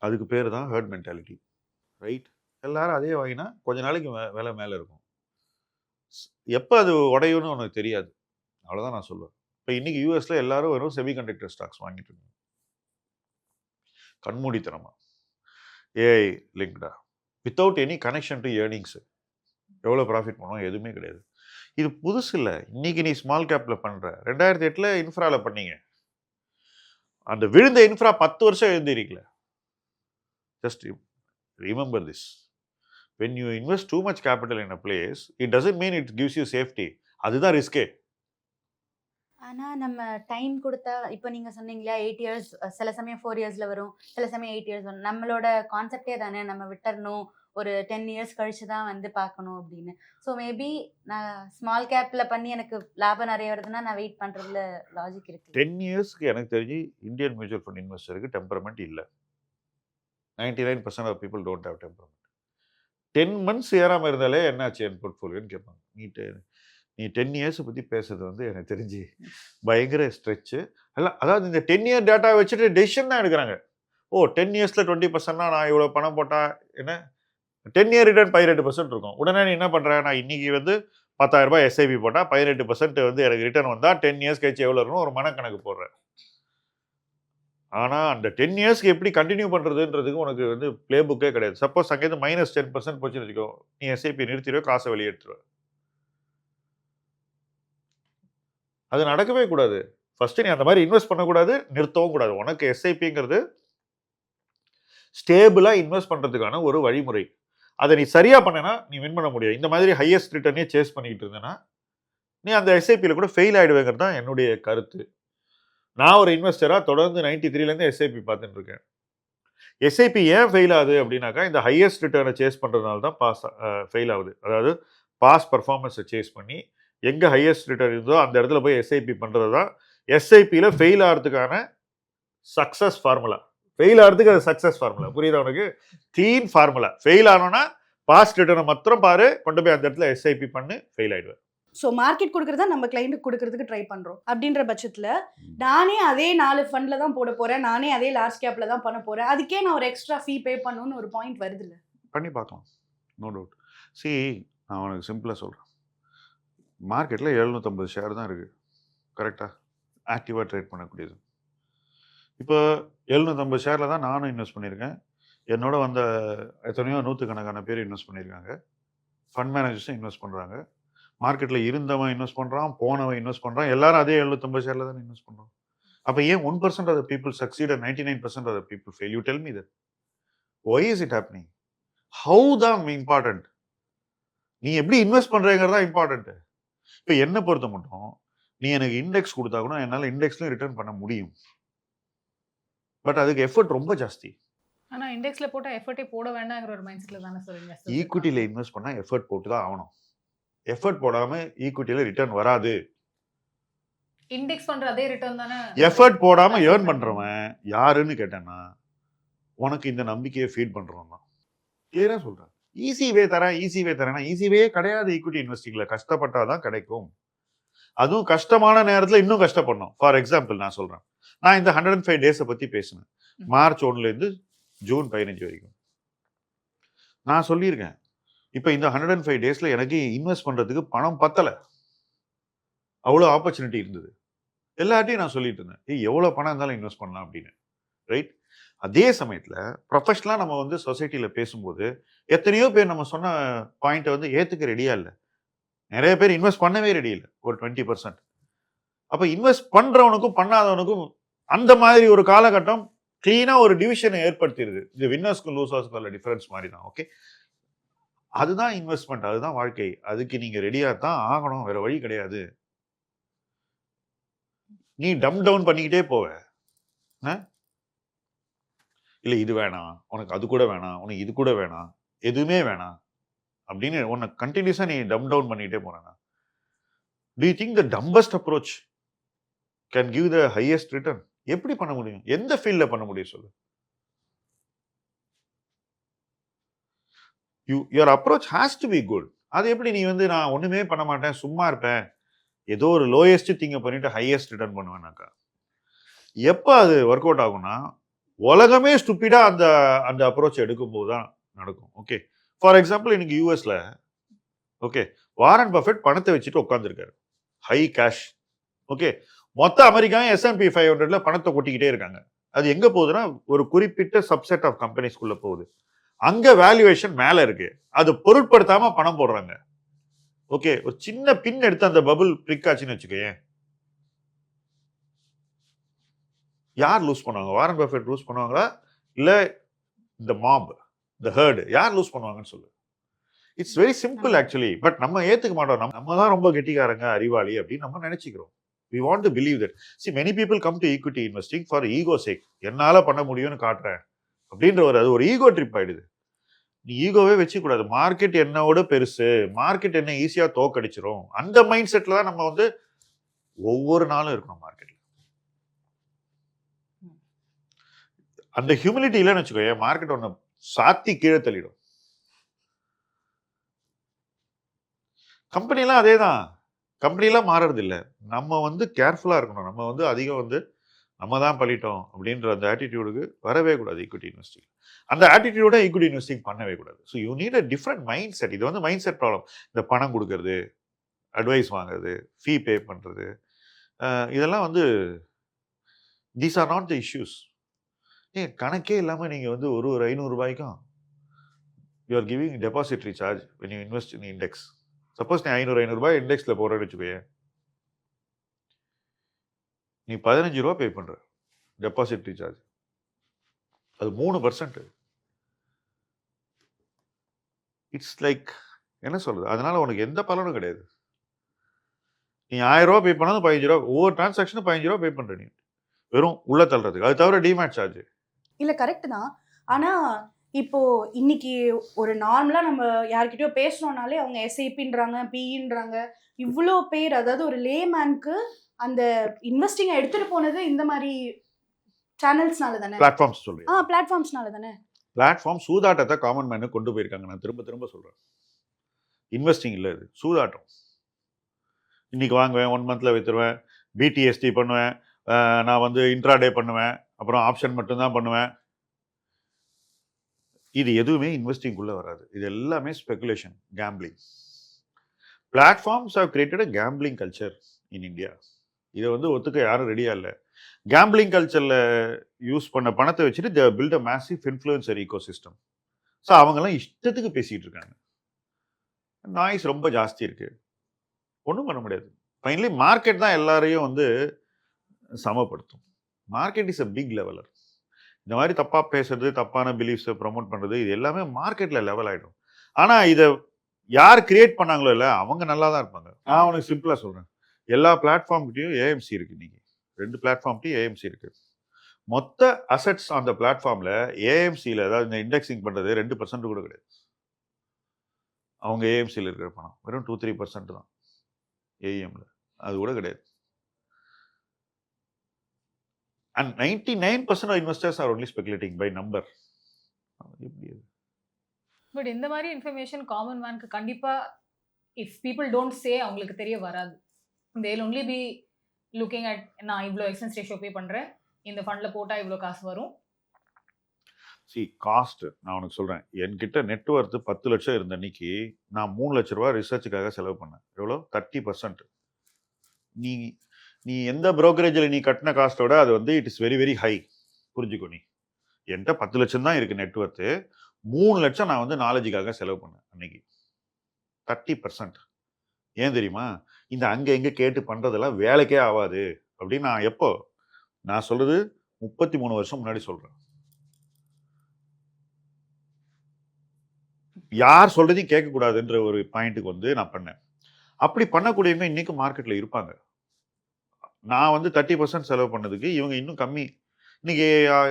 அதுக்கு பேர் தான் ஹர்ட் மென்டாலிட்டி, ரைட்? எல்லாரும் அதே வாங்கினா கொஞ்ச நாளைக்கு விலை மேலே இருக்கும். எப்போ அது உடையும்னு உனக்கு தெரியாது. அவ்வளோதான் நான் சொல்லுவேன். இப்போ இன்னைக்கு யூஎஸ்ல எல்லாரும் வெறும் செமிகண்டக்டர் ஸ்டாக்ஸ் வாங்கிட்டு இருக்காங்க, கண்மூடித்தனமா. ஏஐ லிங்க்டா, without any connection to earnings. எவ்வளோ ப்ராஃபிட் பண்ணுவோம், எதுவுமே கிடையாது. இது புதுசு இல்லை. இன்னைக்கு நீ ஸ்மால் கேப்ல பண்ற, 2008 இன்ஃப்ரால பண்ணீங்க. அந்த விழுந்த இன்ஃப்ரா 10 வருஷம் எழுந்திருக்கல. Just remember this. when you invest too much capital in a place, it doesn't mean it gives you safety. அதுதான் ரிஸ்கே. ஆனா நம்ம டைம் கொடுத்தா, இப்போ நீங்க சொன்னீங்களா 8 இயர்ஸ், சில சமயம் 4 இயர்ஸ்ல வரும், சில சமயம் 8 இயர்ஸ் வரும். நம்மளோட கான்செப்டே தானே நம்ம விட்டுறணும், ஒரு 10 இயர்ஸ் கழிச்சு தான் வந்து பார்க்கணும் அப்படின்னு. ஸோ மேபி நான் ஸ்மால் கேப்ல பண்ணி எனக்கு லாபம் நிறைய வருதுன்னா நான் வெயிட் பண்றதுல லாஜிக் இருக்கு. 10 இயர்ஸ்க்கு எனக்கு தெரிஞ்சு இந்தியன் மியூச்சுவல் ஃபண்ட் இன்வெஸ்டருக்கு டெம்பரமெண்ட் இல்லை. 99% of people don't have temperament. 10 months ஏறாமல் இருந்தாலே என்னாச்சு என் போர்ட்ஃபோலியோன்னு கேட்பாங்க. நீ 10 இயர்ஸை பற்றி பேசுறது வந்து எனக்கு தெரிஞ்சு பயங்கர ஸ்ட்ரெச்சு. அதாவது இந்த 10 இயர் டேட்டா வச்சுட்டு டெசிஷன் தான் எடுக்கிறாங்க. 10 இயர்ஸில் 20%னா நான் இவ்வளோ பணம் போட்டால் என்ன, 10 இயர் ரிட்டர்ன் 18% இருக்கும். உடனே நீ என்ன பண்ணுற, நான் இன்னைக்கு வந்து 10,000 ரூபாய் எஸ்ஐபி போட்டால் 18% வந்து எனக்கு ரிட்டர்ன் வந்தால் 10 இயர்ஸ் கழிச்சு எவ்வளோ இருக்கணும் ஒரு மனக்கணக்கு போடுறேன். ஆனால் அந்த 10 இயர்ஸ்க்கு எப்படி கண்டினியூ பண்ணுறதுன்றதுக்கு உனக்கு வந்து பிளே புக்கே கிடையாது. சப்போஸ் அங்கேருந்து -10% போச்சுன்னு வச்சுக்கோ, நீ எஸ்ஐபி நிறுத்திடுவ, காசை வெளியே எடுத்துருவ. அது நடக்கவே கூடாது. ஃபர்ஸ்ட் நீ அந்த மாதிரி இன்வெஸ்ட் பண்ணக்கூடாது, நிறுத்தவும் கூடாது. உனக்கு எஸ்ஐபிங்கிறது ஸ்டேபிளா இன்வெஸ்ட் பண்றதுக்கான ஒரு வழிமுறை. அதை நீ சரியா பண்ணனா நீ வின் பண்ண முடியும். இந்த மாதிரி ஹையஸ்ட் ரிட்டர்னே சேஸ் பண்ணிக்கிட்டு இருந்தேன்னா நீ அந்த எஸ்ஐபியில் கூட ஃபெயில் ஆயிடுவேங்கிறது தான் என்னுடைய கருத்து. நான் ஒரு இன்வெஸ்டரா தொடர்ந்து 93லேருந்து எஸ்ஐபி பார்த்துட்டு இருக்கேன். எஸ்ஐபி ஏன் ஃபெயில் ஆகுது அப்படின்னாக்கா, இந்த ஹையஸ்ட் ரிட்டர்னை சேஸ் பண்ணுறதுனால தான் ஃபெயில் ஆகுது. அதாவது பாஸ் பர்ஃபார்மன்ஸை சேஸ் பண்ணி எங்கே ஹையஸ்ட் ரிட்டர்ன் இருந்தோ அந்த இடத்துல போய் எஸ்ஐபி பண்ணுறது தான் எஸ்ஐபியில் ஃபெயில் ஆகிறதுக்கான சக்ஸஸ் ஃபார்முலா. ஃபெயில் ஆகிறதுக்கு அது சக்ஸஸ் ஃபார்முலா. புரியுதா உனக்கு? Clean formula. ஃபெயில் ஆனோன்னா பாஸ்ட் ரிட்டர்னை மாத்திரம் பாரு, கொண்டு போய் அந்த இடத்துல எஸ்ஐபி பண்ணு, ஃபெயில் ஆயிடுவேன். ஸோ மார்க்கெட் கொடுக்குறதா நம்ம கிளைண்ட்டுக்கு கொடுக்கறதுக்கு ட்ரை பண்ணுறோம். அப்படின்ற பட்சத்தில் நானே அதே 4 ஃபண்டில் தான் போட போகிறேன், நானே அதே லார்ஜ் கேப்பில் தான் பண்ண போகிறேன், அதுக்கே நான் ஒரு எக்ஸ்ட்ரா ஃபீ பே பண்ணணும்னு ஒரு பாயிண்ட் வருது இல்லை? பண்ணி பார்க்கலாம், நோ டவுட். நான் உனக்கு சிம்பிளாக சொல்கிறேன். மார்க்கெட்டில் 750 ஷேர் தான் இருக்குது, கரெக்டாக ஆக்டிவாக ட்ரேட் பண்ணக்கூடியது. இப்போ 750 ஷேரில் தான் நானும் இன்வெஸ்ட் பண்ணியிருக்கேன். என்னோட வந்த எத்தனையோ 100கணக்கான பேர் இன்வெஸ்ட் பண்ணியிருக்காங்க. ஃபண்ட் மேனேஜர்ஸும் இன்வெஸ்ட் பண்ணுறாங்க. மார்க்கெட்டில் இருந்தவன் இன்வெஸ்ட் பண்ணுறான், போனவன் இன்வெஸ்ட் பண்ணுறான். எல்லாரும் அதே 750 ஷேரில் தான் இன்வெஸ்ட் பண்ணுறோம். அப்போ ஏன் 1% of the people succeed and 99% of the people fail? You tell me that. Why is it happening? How தான் இம்பார்ட்டன்ட். நீ எப்படி இன்வெஸ்ட் பண்ணுறேங்கிறதா இம்பார்ட்டன்ட். இப்போ என்னை பொறுத்த மட்டும் நீ எனக்கு இண்டெக்ஸ் கொடுத்தா கூட என்னால் இண்டெக்ஸ்லையும் ரிட்டர்ன் பண்ண முடியும். பட் அதுக்கு எஃபர்ட் ரொம்ப ஜாஸ்தி. ஆனால் இண்டெக்ஸில் போட்டால் எஃபர்ட்டே போட வேண்டாங்கிற ஒரு மைண்ட் செட்டில் தானே சார் இன்வெஸ்ட். ஈக்விட்டியில் இன்வெஸ்ட் பண்ணால் எஃபர்ட் போட்டு தான் ஆகணும். எஃபர்ட் போடாமல் ஈக்விட்டியில் ரிட்டர்ன் வராது. இண்டெக்ஸ் பண்ணுற அதே ரிட்டர்ன் தானே. எஃபர்ட் போடாமல் ஏர்ன் பண்ணுறவன் யாருன்னு கேட்டேன்னா உனக்கு இந்த நம்பிக்கையை ஃபீட் பண்ணுறவன் தான். கிளியராக சொல்கிறேன். ஈஸி வே தரேன்னா ஈஸி வே கிடையாது. ஈக்விட்டி இன்வெஸ்டிங்கில் கஷ்டப்பட்டால் தான் கிடைக்கும். அதுவும் கஷ்டமான நேரத்தில் இன்னும் கஷ்டப்படணும். ஃபார் எக்ஸாம்பிள் நான் சொல்கிறேன், நான் இந்த 105 டேஸை பற்றி பேசினேன். மார்ச் 1லேருந்து ஜூன் 15 வரைக்கும் நான் சொல்லியிருக்கேன். இப்போ இந்த 105 டேஸில் எனக்கு இன்வெஸ்ட் பண்ணுறதுக்கு பணம் பத்தலை, அவ்வளோ ஆப்பர்ச்சுனிட்டி இருந்தது. எல்லாத்தையும் நான் சொல்லிட்டு இருந்தேன், எவ்வளோ பணம் இருந்தாலும் இன்வெஸ்ட் பண்ணலாம் அப்படின்னு, ரைட்? அதே சமயத்தில் ப்ரொஃபஷனலாக நம்ம வந்து சொசைட்டியில் பேசும்போது எத்தனையோ பேர் நம்ம சொன்ன பாயிண்ட்டை வந்து ஏற்றுக்க ரெடியாக இல்லை. நிறைய பேர் இன்வெஸ்ட் பண்ணவே ரெடி இல்லை, ஒரு 20%. அப்போ இன்வெஸ்ட் பண்ணுறவனுக்கும் பண்ணாதவனுக்கும் அந்த மாதிரி ஒரு காலகட்டம் கிளீனாக ஒரு டிவிஷனை ஏற்படுத்திடுது. இது வின்னர்ஸ்க்கும் லூசர்ஸ்க்கும் உள்ள டிஃபரன்ஸ் மாதிரி தான். ஓகே, அதுதான் இன்வெஸ்ட்மெண்ட், அதுதான் வாழ்க்கை. அதுக்கு நீங்கள் ரெடியாக தான் ஆகணும், வேற வழி கிடையாது. நீ டம் டவுன் பண்ணிக்கிட்டே போவ, இல்லை இது வேணாம், உனக்கு அது கூட வேணாம், உனக்கு இது கூட வேணாம், எதுவுமே வேணாம் அப்படின்னு உன்னை கண்டினியூஸாக நீ டம் டவுன் பண்ணிக்கிட்டே போறேன்னா, do you think the dumbest approach can give the highest return? எப்படி பண்ண முடியும்? எந்த ஃபீல்டில் பண்ண முடியும் சொல்லு? Your approach has to be good. அது எப்படி நீ வந்து நான் ஒன்றுமே பண்ண மாட்டேன், சும்மா இருப்பேன், ஏதோ ஒரு லோயஸ்ட் திங்கை பண்ணிட்டு ஹையஸ்ட் ரிட்டர்ன் பண்ணுவேன்னாக்கா எப்போ அது ஒர்க் அவுட் ஆகும்னா, உலகமே ஸ்டூப்பிடா அந்த அந்த அப்ரோச் எடுக்கும்போது தான் நடக்கும். ஓகே, ஃபார் எக்ஸாம்பிள் இன்னைக்கு யூஎஸ்ல ஓகே வாரன் பஃபெட் பணத்தை வச்சுட்டு உட்காந்துருக்காரு, ஹை கேஷ். ஓகே, மொத்த அமெரிக்காவும் S&P 500ல பணத்தை கொட்டிக்கிட்டே இருக்காங்க. அது எங்க போகுதுன்னா ஒரு குறிப்பிட்ட சப்செட் ஆஃப் கம்பெனிஸ்குள்ள போகுது. அங்க வேல்யூவேஷன் மேல இருக்கு, அது பொருட்படுத்தாம பணம் போடுறாங்க. ஓகே, ஒரு சின்ன பின் எடுத்து அந்த பபுள் பிரிக் ஆச்சுன்னு வச்சுக்கோயேன், யார் லூஸ் பண்ணுவாங்க? வாரன் பஃபெட் லூஸ் பண்ணுவாங்களா, இல்ல இந்த மாப், இந்த ஹர்டு, யார் லூஸ் பண்ணுவாங்கன்னு சொல்லு? It's very simple actually. But நம்ம ஏத்துக்க மாட்டோம். நம்ம தான் ரொம்ப கெட்டிக்காரங்க, அறிவாளி அப்படின்னு நம்ம நினைச்சுக்கிறோம். We want to believe that. See, many people come to equity investing for ego sake. என்னால பண்ண முடியும்னு காட்டுறேன் அப்படின்ற அது ஒரு ஈகோ ட்ரிப் ஆயிடுது. நீ ஈகோவே வச்சுக்க கூடாது. மார்க்கெட் என்னோட பெருசு, மார்க்கெட் என்ன ஈஸியா தோக்கடிச்சிரும், அந்த மைண்ட் செட்ல தான் நம்ம வந்து ஒவ்வொரு நாளும் இருக்கணும் மார்க்கெட்ல. அந்த ஹியூமிலிட்டி இல்லைன்னு வச்சுக்கோ, மார்க்கெட் ஒன்று சாத்தி கீழே தள்ளிடும். கம்பெனிலாம் அதே தான், கம்பெனிலாம் மாறுறது இல்லை. நம்ம வந்து கேர்ஃபுல்லாக இருக்கணும். நம்ம வந்து அதிகம் வந்து நம்ம தான் பண்ணிட்டோம் அப்படின்ற அந்த ஆட்டிடியூடுக்கு வரவே கூடாது ஈக்விட்டி இன்வெஸ்டிங். அந்த ஆட்டிடியூட ஈக்விட்டி இன்வெஸ்டிங் பண்ணவே கூடாது. So you need a different mind set. இது வந்து மைண்ட் செட் ப்ராப்ளம். இந்த பணம் கொடுக்கறது, அட்வைஸ் வாங்குறது, ஃபீ பே பண்ணுறது, இதெல்லாம் வந்து these are not the issues. கணக்கே இல்லாமல் நீங்கள் வந்து ஒரு 500 ரூபாய்க்கும் you are giving depository charge when you invest in index. Suppose நீ 500 ரூபாய் இண்டெக்ஸில் போடுறேன்னு வச்சுக்கோயே, நீ 15 ரூபா பே பண்ணுற டெபாசிட்ரி சார்ஜ், அது 3%. இட்ஸ் லைக் என்ன சொல்றது, அதனால உனக்கு எந்த பலனும் கிடையாது. நீ 1000 ரூபா பே பண்ணாலும் 15 ரூபா, ஒவ்வொரு டிரான்சாக்ஷனும் 15 ரூபா பே பண்ற நீ, வெறும் உள்ள தள்ளுறதுக்கு. அது தவிர டிமேட் சார்ஜ் இல்ல கரெக்ட் தான். ஆனா இப்போ இன்னைக்கு ஒரு நார்மலா நம்ம யார்கிட்டயோ பேசணும்னாலே அவங்க எஸ்ஐபின்றாங்க, பிஇன்றாங்க, இவ்வளோ பேர். அதாவது ஒரு லேமேனுக்கு அந்த இன்வெஸ்டிங்கை எடுத்துட்டு போனது இந்த மாதிரி சேனல்ஸ்னால தானே, பிளாட்ஃபார்ம்ஸ் சொல்றேன். பிளாட்ஃபார்ம்ஸ்னால தானே. பிளாட்ஃபார்ம் சூதாட்டத்தை காமன் மேனு கொண்டு போயிருக்காங்க. நான் திரும்ப திரும்ப சொல்றேன், இன்வெஸ்டிங் இல்லை, இது சூதாட்டம். இன்னைக்கு வாங்குவேன், 1 மந்த்ல வித்துருவேன், பிடிஎஸ்டி பண்ணுவேன், நான் வந்து இன்ட்ராடே பண்ணுவேன், அப்புறம் ஆப்ஷன் மட்டும்தான் பண்ணுவேன். இது எதுவுமே இன்வெஸ்டிங்குள்ளே வராது. இது எல்லாமே speculation, gambling. Platforms have created a gambling culture in India. இதை வந்து ஒத்துக்க யாரும் ரெடியாக இல்லை. கேம்பிளிங் கல்ச்சரில் யூஸ் பண்ண பணத்தை வச்சுட்டு they build a massive influencer ecosystem. So அவங்கெல்லாம் இஷ்டத்துக்கு பேசிகிட்டு இருக்காங்க. நாய்ஸ் ரொம்ப ஜாஸ்தி இருக்குது, ஒன்றும் பண்ண முடியாது. ஃபைனலி மார்க்கெட் தான் எல்லாரையும் வந்து சமப்படுத்தும். Market is a big leveller. இந்த மாதிரி தப்பாக பேசுறது, தப்பான பிலீஃப்ஸை ப்ரமோட் பண்ணுறது, இது எல்லாமே மார்க்கெட்டில் லெவல் ஆகிடும். ஆனால் இதை யார் கிரியேட் பண்ணாங்களோ இல்லை, அவங்க நல்லா தான் இருப்பாங்க. நான் உனக்கு சிம்பிளாக சொல்கிறேன், எல்லா பிளாட்ஃபார்ம்கிட்டையும் ஏஎம்சி இருக்குது. இன்றைக்கி 2 பிளாட்ஃபார்ம்கிட்டையும் ஏஎம்சி இருக்குது. மொத்த அசட்ஸ் அந்த பிளாட்ஃபார்மில் ஏஎம்சியில், அதாவது இந்த இண்டெக்ஸிங் பண்ணுறது 2% கூட கிடையாது. அவங்க ஏஎம்சியில் இருக்கிற பணம் வெறும் 2-3% தான் ஏஎம்ல, அது கூட கிடையாது. And 99% of investors are only speculating by number. But இந்த மாதிரி இன்ஃபர்மேஷன் காமன் மேனுக்கு கண்டிப்பா இஃப் பீப்புள் டோன்ட் சே அவங்களுக்கு தெரிய வராது. they will only be looking at நான் இவ்வளோ எக்ஸ்பென்ஸ் ரேஷியோ பே பண்ணுறேன், இந்த ஃபண்டில் போட்டால் இவ்வளோ காசு வரும். காஸ்ட் நான் உனக்கு சொல்கிறேன், என்கிட்ட நெட்வொர்த்து 10 லட்சம் இருந்த அன்னைக்கு நான் 3 லட்ச ரூபா ரிசர்ச்சுக்காக செலவு பண்ணேன். எவ்வளோ? 30%. நீ எந்த ப்ரோக்கரேஜில் நீ கட்டின காஸ்ட்டோட அது வந்து it is very very high. புரிஞ்சுக்கோ. நீ என்கிட்ட 10 லட்சம் தான் இருக்கு நெட்ஒர்த்து, 3 லட்சம் நான் வந்து நாலேஜுக்காக செலவு பண்ணேன் அன்னைக்கு. 30%. ஏன் தெரியுமா? இந்த அங்க இங்க கேட்டு பண்றதெல்லாம் வேலைக்கே ஆகாது அப்படின்னு நான் எப்போ, நான் சொல்றது 33 வருஷம் முன்னாடி சொல்றேன். யார் சொல்றதையும் கேட்கக்கூடாதுன்ற ஒரு பாயிண்ட்டுக்கு வந்து நான் பண்ணேன். அப்படி பண்ணக்கூடியவங்க இன்னைக்கு மார்க்கெட்ல இருப்பாங்க. நான் வந்து 30% செலவு பண்ணதுக்கு இவங்க இன்னும் கம்மி. இன்னைக்கு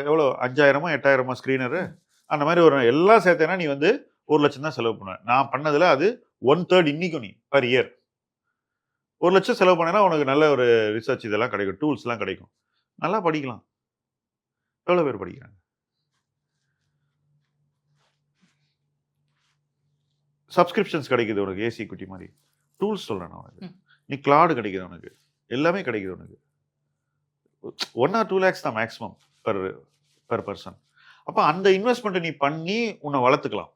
எவ்வளோ 5000 8000 ஸ்க்ரீனரு அந்த மாதிரி ஒரு எல்லாம் சேர்த்தேன்னா நீ வந்து 1 லட்சம் தான் செலவு பண்ணுவேன். நான் பண்ணதுல அது 1/3 இன்னைக்கும் நீ பர் இயர் 1 லட்சம் செலவு பண்ணேன்னா உனக்கு நல்ல ஒரு ரிசர்ச் இதெல்லாம் கிடைக்கும், டூல்ஸ்லாம் கிடைக்கும், நல்லா படிக்கலாம். எவ்வளோ பேர் படிக்கிறாங்க? சப்ஸ்கிரிப்ஷன்ஸ் கிடைக்குது உனக்கு, ஏசி குட்டி மாதிரி டூல்ஸ் சொல்றேன் நான் உனக்கு. நீ கிளாடு கிடைக்குது உனக்கு, எல்லாமே கிடைக்குது உனக்கு. 1 or 2 lakhs தான் மேக்ஸிமம் per பர்சன். அப்போ அந்த இன்வெஸ்ட்மெண்ட்டை நீ பண்ணி உன்னை வளர்த்துக்கலாம்.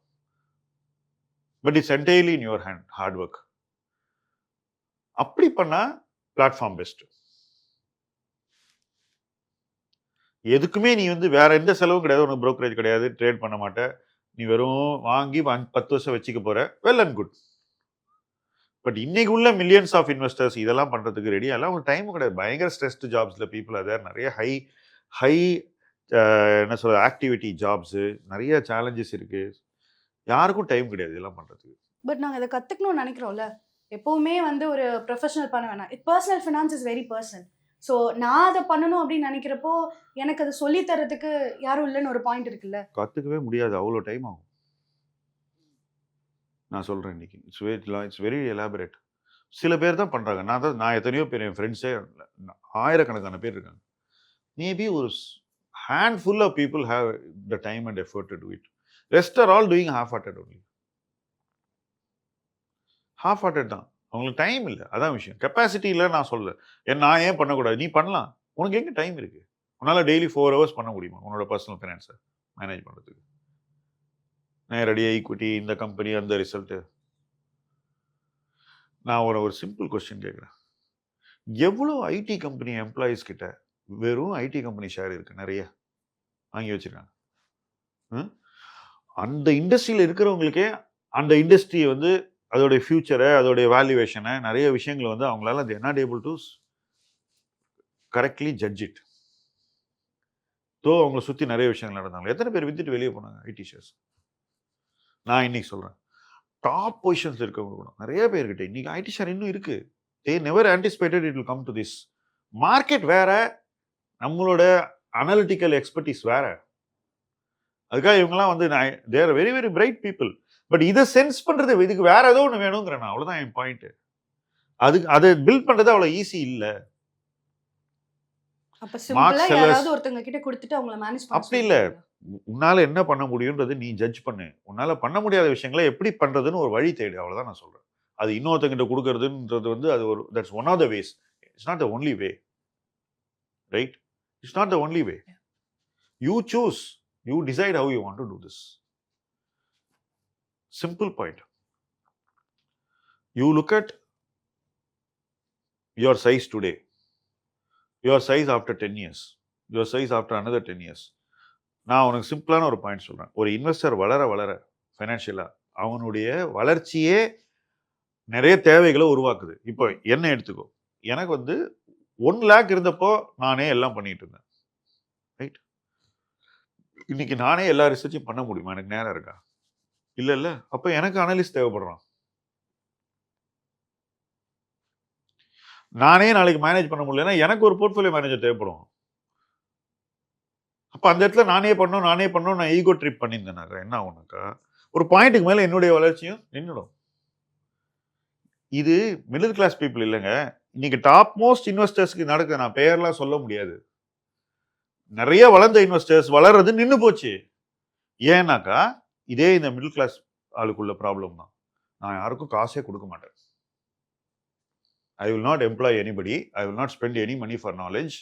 But it's entirely in your hand, hard work. அப்படி பண்ணா பிளாட்ஃபார்ம் பெஸ்ட். எதுக்குமே நீ வந்து வேற எந்த செலவும் கிடையாது, உனக்கு brokerage கிடையாது, ட்ரேட் பண்ண மாட்டேன், நீ வெறும் வாங்கி 10 வருஷம் வச்சுக்க போற, வெல் அண்ட் குட். பட் இன்னைக்கு உள்ள மில்லியன்ஸ் ஆஃப் இன்வெஸ்டர்ஸ் இதெல்லாம் பண்றதுக்கு ரெடியா எல்லாம் ஒரு டைமும் கிடையாது. பயங்கர ஸ்ட்ரெஸ்டு ஜாப்ஸ்ல பீப்புள் அதர், நிறைய ஹை என்ன சொல்ற ஆக்டிவிட்டி ஜாப்ஸ், நிறைய சேலஞ்சஸ் இருக்கு. யாருக்கும் டைம் கிடையாது இதெல்லாம் பண்றதுக்கு. பட் நாங்கள் இதை கற்றுக்கணும்னு நினைக்கிறோம்ல. எப்போவுமே வந்து ஒரு ப்ரொஃபஷனல் பண்ண வேணாம். Personal finance is very personal. So நான் அதை பண்ணணும் அப்படின்னு நினைக்கிறப்போ எனக்கு அதை சொல்லி தரதுக்கு யாரும் இல்லைன்னு ஒரு பாயிண்ட் இருக்குல்ல. கற்றுக்கவே முடியாது, அவ்வளோ டைம் ஆகும். நான் சொல்கிறேன் இன்னைக்கு இட்ஸ் வெரி எலாபரேட். சில பேர் தான் பண்ணுறாங்க. நான் எத்தனையோ பேர், என் ஃப்ரெண்ட்ஸே ஆயிரக்கணக்கான பேர் இருக்காங்க. மேபி ஒரு handful of people have the time and effort to do it. Rest are all doing half-hearted only. half-hearted தான், அவங்களுக்கு டைம் இல்லை, அதான் விஷயம். கெப்பாசிட்டி இல்லை நான் சொல்றேன். நான் ஏன் பண்ணக்கூடாது? நீ பண்ணலாம், உனக்கு எங்கே டைம் இருக்கு? உன்னால் டெய்லி 4 hours பண்ண முடியுமா உன்னோட பர்சனல் ஃபினான்ஸை மேனேஜ் பண்ணுறதுக்கு? நேரடியாக ஈக்விட்டி, இந்த கம்பெனி, அந்த ரிசல்ட்டு. நான் ஒரு சிம்பிள் கொஸ்டின் கேட்குறேன். எவ்வளோ ஐடி கம்பெனி எம்ப்ளாயீஸ் கிட்ட வெறும் ஐடி கம்பெனி ஷேர் இருக்கு, நிறைய வாங்கி வச்சிருக்காங்க. அந்த இண்டஸ்ட்ரியில் இருக்கிறவங்களுக்கே அந்த இண்டஸ்ட்ரியை வந்து அதோடைய ஃபியூச்சரை, அதோடைய வேல்யூவேஷனை, நிறைய விஷயங்களை வந்து அவங்களால they are not able to correctly judge it. தோ அவங்களை சுற்றி நிறைய விஷயங்கள் நடந்தாங்க. எத்தனை பேர் வித்துட்டு வெளியே போனாங்க ஐடி ஷேர்ஸ்? நான் இன்னைக்கு சொல்கிறேன், டாப் பொசிஷன்ஸ் இருக்கவங்க கூட நிறைய பேர்கிட்ட இன்னைக்கு ஐடி ஷேர் இன்னும் இருக்கு. they never anticipated it will come to this. Market வேற, நம்மளோட அனலிட்டிக்கல் எக்ஸ்பர்டீஸ் வேற. அதுக்காக இவங்கெல்லாம் வந்து they are very very bright people. But இதை சென்ஸ் பண்றது இதுக்கு வேற ஏதோ ஒன்று வேணுங்கிறேன் நான், அவ்வளோதான் என் பாயிண்ட். அதை பில்ட் பண்றது அவ்வளோ ஈஸி இல்லை. அப்ப சிம்பிளா யாராவது ஒருத்தங்க கிட்ட கொடுத்துட்டு அவங்கள மேனேஜ் பண்ண அப்படி இல்லை. உன்னால என்ன பண்ண முடியும்ன்றது நீ ஜட்ஜ் பண்ணு. உன்னால பண்ண முடியாத விஷயங்களை எப்படி பண்றதுன்னு ஒரு வழி தேடு, அவ்வளவுதான் நான் சொல்றேன். அது இன்னொருத்தங்கிட்ட கொடுக்கறதுன்றது வந்து அது ஒரு that's one of the ways. It's not the only way, right? It's not the only way. You choose, you decide how you want to do this. Simple point. You look at your size today, your size after 10 years, your size after another 10 years. நான் உனக்கு சிம்பிளான ஒரு பாயிண்ட் சொல்றேன். ஒரு இன்வெஸ்டர் வளர வளர ஃபைனான்ஷியலா அவனுடைய வளர்ச்சியே நிறைய தேவைகளை உருவாக்குது. இப்போ என்ன எடுத்துக்கோ, எனக்கு வந்து 1 lakh இருந்தப்போ நானே எல்லாம் பண்ணிட்டு இருந்தேன், ரைட்? இன்னைக்கு நானே எல்லா ரிசர்ச்சும் பண்ண முடியுமா? எனக்கு நேரம் இருக்கா? இல்ல. அப்ப எனக்கு அனலிஸ்ட் தேவைப்படுறான். நானே நாளைக்கு மேனேஜ் பண்ண முடியலன்னா எனக்கு ஒரு போர்ட்ஃபோலியோ மேனேஜர் தேவைப்படும். அப்ப அந்த இடத்துல நானே பண்ணணும் நான் ஈகோ ட்ரிப் பண்ணியிருந்தேனாக்கா என்ன ஆகும்னாக்கா ஒரு பாயிண்ட்டுக்கு மேல என்னுடைய வளர்ச்சியும் நின்றுடும். இது மிடில் கிளாஸ் பீப்புள் இல்லைங்க. இன்னைக்கு டாப் மோஸ்ட் இன்வெஸ்டர்ஸ்க்கு நடக்க நான் பெயர்லாம் சொல்ல முடியாது. நிறைய வளர்ந்த இன்வெஸ்டர்ஸ் வளர்றது நின்று போச்சு. ஏன்னாக்கா இதே இந்த மிடில் கிளாஸ் ஆளுக்குள்ள ப்ராப்ளம் தான். நான் யாருக்கும் காசே கொடுக்க மாட்டேன். I will not employ anybody. I will not spend any money for knowledge.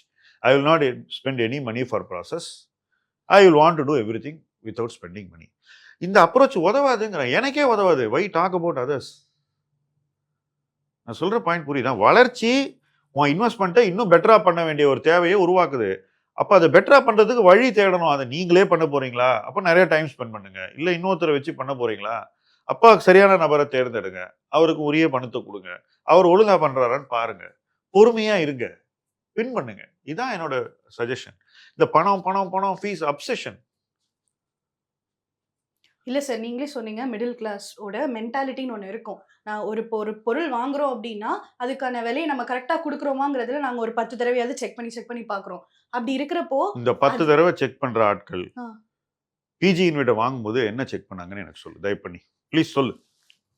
I will not spend any money for process. I will want to do everything without spending money. இந்த அப்ரோச் உதவாதுங்கிறேன். எனக்கே உதவாது. Why talk about others? நான் சொல்ற பாயிண்ட் புரியுதா? வளர்ச்சி உன் இன்வெஸ்ட்மெண்ட்டை இன்னும் பெட்டரா பண்ண வேண்டிய ஒரு தேவையை உருவாக்குது. அப்போ அதை பெட்டராக பண்ணுறதுக்கு வழி தேடணும். அதை நீங்களே பண்ண போகிறீங்களா? அப்போ நிறைய டைம் ஸ்பெண்ட் பண்ணுங்க. இல்லை இன்னொருத்தரை வச்சு பண்ண போகிறீங்களா? அப்போ சரியான நபரை தேர்ந்தெடுங்க. அவருக்கு உரிய பணத்தை கொடுங்க. அவர் ஒழுங்காக பண்ணுறாரான்னு பாருங்க. பொறுமையாக இருங்க. வின் பண்ணுங்க. இதான் என்னோட சஜஷன். இந்த பணம் பணம் பணம் ஃபீஸ் அப்செஷன். இல்லை சார், நீங்களே சொன்னீங்க மிடில் கிளாஸோட மென்டாலிட்டின்னு ஒன்று இருக்கும். நான் ஒரு பொருள் வாங்குறோம் அப்படின்னா அதுக்கான விலையை நம்ம கரெக்டாக கொடுக்குறோமாங்கிறதுல நாங்கள் ஒரு 10 தடவையாவது செக் பண்ணி பார்க்குறோம். அப்படி இருக்கிறப்போ இந்த 10 தடவை செக் பண்ணுற ஆட்கள் பிஜி இன்வைட்டை வாங்கும்போது என்ன செக் பண்ணாங்கன்னு எனக்கு சொல்லு. தயவு பண்ணி ப்ளீஸ் சொல்லு.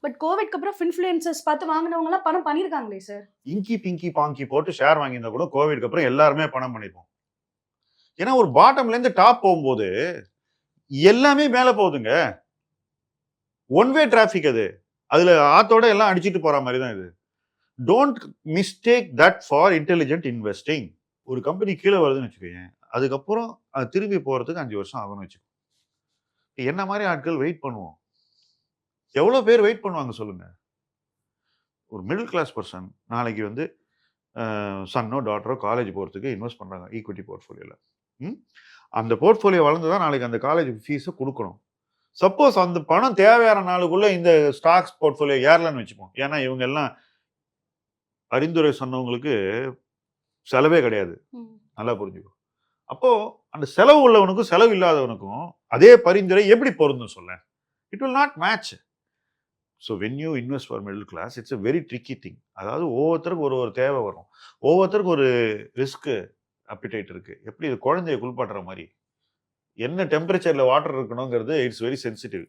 பட் கோவிட்க்கு அப்புறம் இன்ஃப்ளூயன்சர்ஸ் பார்த்து வாங்கினவங்கலாம் பணம் பண்ணியிருக்காங்களே சார். இங்கி பிங்கி பாங்கி போட்டு ஷேர் வாங்கியிருந்தா கூட கோவிட்க்கு அப்புறம் எல்லாருமே பணம் பண்ணிப்போம். ஏன்னா ஒரு பாட்டம்லேருந்து டாப் போகும்போது எல்லாமே மேலே போகுதுங்க. ஒன் வே டிராஃபிக் அது. அதில் ஆத்தோட எல்லாம் அடிச்சுட்டு போகிற மாதிரி தான் இது. Don't mistake that for intelligent investing. ஒரு கம்பெனி கீழே வருதுன்னு வச்சுக்கோங்க, அதுக்கப்புறம் அது திரும்பி போகிறதுக்கு 5 வருஷம் ஆகும்னு வச்சுக்கோ. என்ன மாதிரி ஆட்கள் வெயிட் பண்ணுவோம்? எவ்வளோ பேர் வெயிட் பண்ணுவாங்க சொல்லுங்க? ஒரு மிடில் கிளாஸ் பர்சன் நாளைக்கு வந்து சன்னோ டாட்டரோ காலேஜ் போகிறதுக்கு இன்வெஸ்ட் பண்ணுறாங்க ஈக்விட்டி போர்ட்ஃபோலியோவில். அந்த போர்ட்ஃபோலியோ வளர்ந்து தான் நாளைக்கு அந்த காலேஜ் ஃபீஸை கொடுக்கணும். சப்போஸ் அந்த பணம் தேவையான நாளுக்குள்ள இந்த ஸ்டாக்ஸ் போர்ட்ஃபோலியோ ஏறலன்னு வச்சுப்போம். ஏன்னா இவங்க எல்லாம் பரிந்துரை சொன்னவங்களுக்கு செலவே கிடையாது. நல்லா புரிஞ்சுக்கும். அப்போ அந்த செலவு உள்ளவனுக்கும் செலவு இல்லாதவனுக்கும் அதே பரிந்துரை எப்படி பொருந்தும் சொல்ல? It will not match. So when you invest for middle class it's a very tricky thing. அதாவது ஒவ்வொருத்தருக்கும் ஒரு தேவை வரும். ஒவ்வொருத்தருக்கும் ஒரு ரிஸ்க் அப்பிடைட் இருக்கு. எப்படி இது குழந்தைய குளிப்பாட்டுற மாதிரி என்ன டெம்பரேச்சர்ல வாட்டர் இருக்கணுங்கிறது it's very sensitive.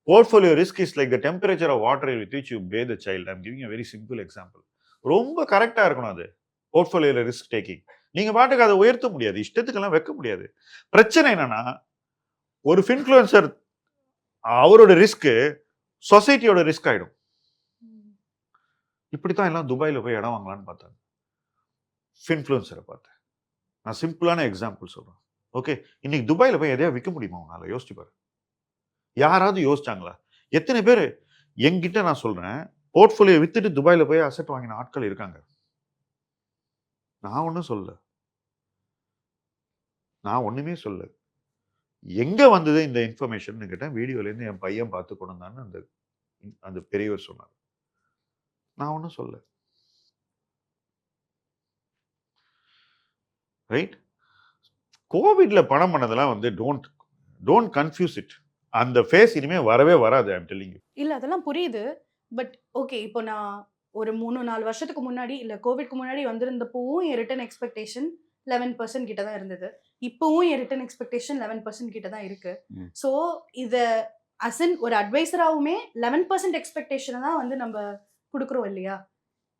Portfolio risk is like the temperature of water with which you bathe the child. I'm giving a very simple example. ரொம்ப கரெக்டாக இருக்கணும் அது போர்ட்ஃபோலியோல ரிஸ்க் டேக்கிங். நீங்க பாட்டுக்கு அதை உயர்த்த முடியாது, இஷ்டத்துக்கெல்லாம் வைக்க முடியாது. பிரச்சனை என்னன்னா ஒரு ஃபின்ஃப்ளூயன்சர் அவரோட ரிஸ்க்கு சொசைட்டியோட ரிஸ்க் ஆயிடும். இப்படித்தான் எல்லாம் துபாயில போய் இடம் வாங்கலான்னு பார்த்தாங்க. ஃபின்ஃப்ளூயன்சரை பார்த்தேன். நான் சிம்பிளான எக்ஸாம்பிள் சொல்றேன். ஓகே, இன்னைக்கு துபாயில போய் எதையா விற்க முடியுமா உங்களால? யோசிச்சு பாரு. யாராவது யோசிச்சாங்களா? எத்தனை பேர் என்கிட்ட நான் சொல்றேன் போர்ட்ஃபோலியோ வித்துட்டு துபாயில போய் அசெட் வாங்கின ஆட்கள் இருக்காங்க. நான் ஒன்றும் சொல்லல, நான் ஒண்ணுமே சொல்லல. எங்க வந்தது இந்த இன்ஃபர்மேஷன் கேட்டேன். வீடியோல இருந்து என் பையன் பார்த்து கொண்டு வந்தான்னு அந்த பெரியவர் சொன்னார். நான் ஒன்றும் சொல்லல. ரைட்? கோவிட்ல பணம் பண்ணதெல்லாம் வந்து டோன்ட் கன்ஃபியூஸ் இட். அந்த ஃபேஸ் இனிமே வரவே வராது. I'm telling you. இல்லை, அதெல்லாம் புரியுது. பட் ஓகே, இப்போ நான் ஒரு 3-4 வருஷத்துக்கு முன்னாடி இல்லை கோவிட்க்கு முன்னாடி வந்திருந்தப்பவும் என் ரிட்டர்ன் எக்ஸ்பெக்டேஷன் 11% கிட்ட தான் இருந்தது. இப்போவும் என் ரிட்டர்ன் எக்ஸ்பெக்டேஷன் 11% கிட்ட தான் இருக்கு. ஸோ இதை அசன் ஒரு அட்வைசராகவுமே 11% எக்ஸ்பெக்டேஷனை தான் வந்து நம்ம கொடுக்குறோம் இல்லையா?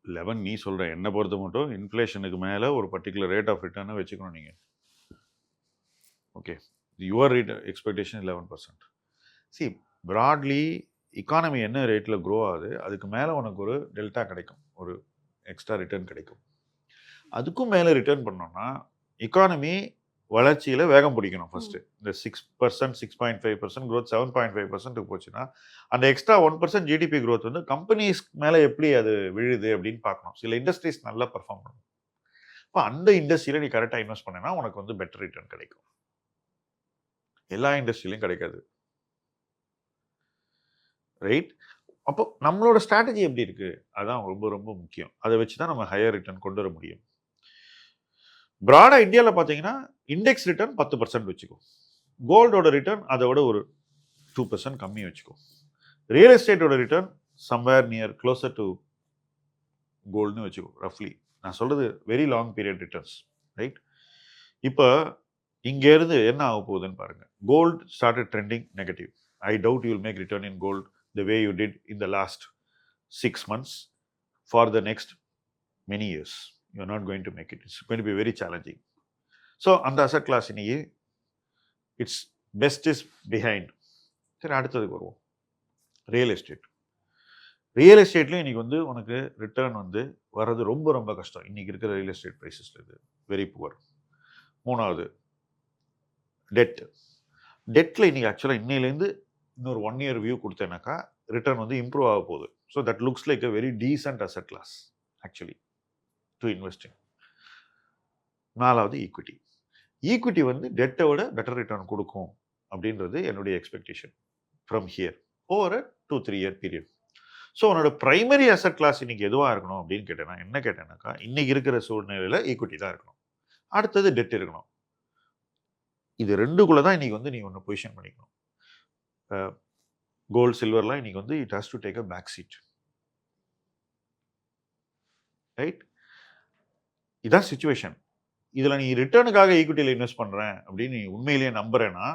11 நீ சொல்ற. என்ன பொறுத்த மட்டும் இன்ஃப்ளேஷனுக்கு மேல ஒரு பர்டிகுலர் ரேட் ஆஃப் ரிட்டர்னை வச்சுக்கணும் நீங்க. Okay, your expectation 11%. C broadly economy என்ன ரேட்டில் க்ரோ ஆகுது அதுக்கு மேலே உனக்கு ஒரு டெல்டா கிடைக்கும், ஒரு எக்ஸ்ட்ரா ரிட்டர்ன் கிடைக்கும். அதுக்கும் மேலே ரிட்டர்ன் பண்ணோம்னா இக்கானமி வளர்ச்சியில் வேகம் பிடிக்கணும். ஃபர்ஸ்ட் இந்த 6%, 6.5% க்ரோத் 7.5% போச்சுன்னா அந்த எக்ஸ்ட்ரா 1% ஜிடிபி க்ரோத் வந்து கம்பெனிஸ் மேலே எப்படி அது விழுது அப்படின்னு பார்க்கணும். சில இண்டஸ்ட்ரீஸ் நல்லா பர்ஃபார்ம் பண்ணணும். இப்போ அந்த இண்டஸ்ட்ரியில் நீ கரெக்டாக இன்வெஸ்ட் பண்ணனா உனக்கு வந்து பெட்டர் ரிட்டர்ன் கிடைக்கும். எல்லா இண்டஸ்ட்ரியிலையும் கிடைக்காது. ரைட்? அப்போ நம்மளோட ஸ்ட்ராட்டஜி எப்படி இருக்கு அதான் ரொம்ப ரொம்ப முக்கியம். அதை வச்சு தான் நம்ம ஹையர் ரிட்டர்ன் கொண்டு வர முடியும். ப்ராடாக இந்தியாவில் பார்த்தீங்கன்னா இண்டெக்ஸ் ரிட்டர்ன் 10% வச்சுக்கோ. கோல்டோட ரிட்டர்ன் அதை விட ஒரு 2% கம்மி வச்சுக்கோ. ரியல் எஸ்டேட்டோட return somewhere near closer to கோல்டுன்னு வச்சுக்கோ ரஃப்லி. நான் சொல்றது very long period returns. Right? இப்போ இங்கேருந்து என்ன ஆக போகுதுன்னு பாருங்க. Gold started trending negative. I doubt you will make return in gold the way you did in the last 6 months for the next many years. You're not going to make it. It's going to be very challenging. So அந்த asset class இன்னைக்கு its best is behind. சரி, அடுத்ததுக்கு வருவோம். Real estate. ரியல் எஸ்டேட்லையும் இன்னைக்கு வந்து உனக்கு ரிட்டர்ன் வந்து வர்றது ரொம்ப ரொம்ப கஷ்டம். இன்னைக்கு இருக்கிற ரியல் எஸ்டேட் ப்ரைஸஸ்ல இது வெரி புவர். மூணாவது டெட். டெட்டில் இன்னைக்கு ஆக்சுவலாக இன்னையிலேருந்து இன்னொரு 1 year வியூ கொடுத்தேனாக்கா ரிட்டர்ன் வந்து இம்ப்ரூவ் ஆக போகுது. So that looks like a very decent asset class actually to investing. நாலாவது ஈக்விட்டி. ஈக்விட்டி வந்து டெட்டை விட பெட்டர் ரிட்டர்ன் கொடுக்கும் அப்படின்றது என்னுடைய expectation from here over 2-3 year period. So உன்னோட பிரைமரி அசட் கிளாஸ் இன்னைக்கு எதுவாக இருக்கணும் அப்படின்னு கேட்டேன்னா என்ன கேட்டேன்னாக்கா இன்னைக்கு இருக்கிற சூழ்நிலையில் ஈக்விட்டி தான் இருக்கணும், அடுத்தது டெட் இருக்கணும். இது ரெண்டுக்குள்ள தான் இன்னைக்கு வந்து நீ ஒன்று பொசிஷன் பண்ணிக்கணும். கோல்டு சில்வர்லாம் இன்னைக்கு வந்து it has to take a back seat, right? இதான் சுச்சுவேஷன். இதில் நீ ரிட்டர்னுக்காக ஈக்விட்டியில் இன்வெஸ்ட் பண்ணுறேன் அப்படின்னு நீ உண்மையிலேயே நம்புறேன்னா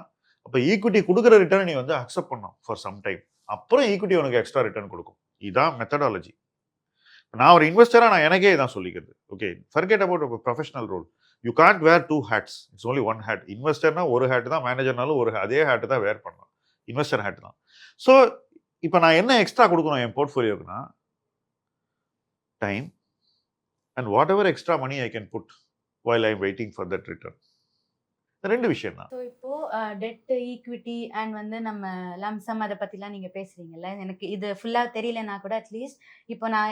அப்போ ஈக்விட்டி கொடுக்குற ரிட்டர்ன் நீ வந்து அக்செப்ட் பண்ணணும் ஃபார் சம் டைம். அப்புறம் ஈக்விட்டி உனக்கு எக்ஸ்ட்ரா ரிட்டர்ன் கொடுக்கும். இதுதான் மெத்தடாலஜி. நான் ஒரு இன்வெஸ்டராக நான் எனக்கே இதான் சொல்லிக்கிறது. Okay, forget about professional role. You can't wear 2 hats. It's only 1 hat. இன்வெஸ்டர்னா ஒரு ஹேட் தான், மேனேஜர்னாலும் அதே ஹேட் தான் வேர் பண்ணலாம். இன்வெஸ்டர் ஹேட் தான். ஸோ இப்போ நான் என்ன எக்ஸ்ட்ரா கொடுக்கணும் என் போர்ட்ஃபோலியோக்குன்னா time and whatever extra money I can put while I am waiting for that return. ரெண்டு விஷயம் தான். ஸோ இப்போ டெட் ஈக்விட்டி அண்ட் வந்து நம்ம லம்சம் அதை பற்றிலாம் நீங்கள் பேசுகிறீங்கல்ல, எனக்கு இது ஃபுல்லாக தெரியலனா கூட அட்லீஸ்ட் இப்போ நான்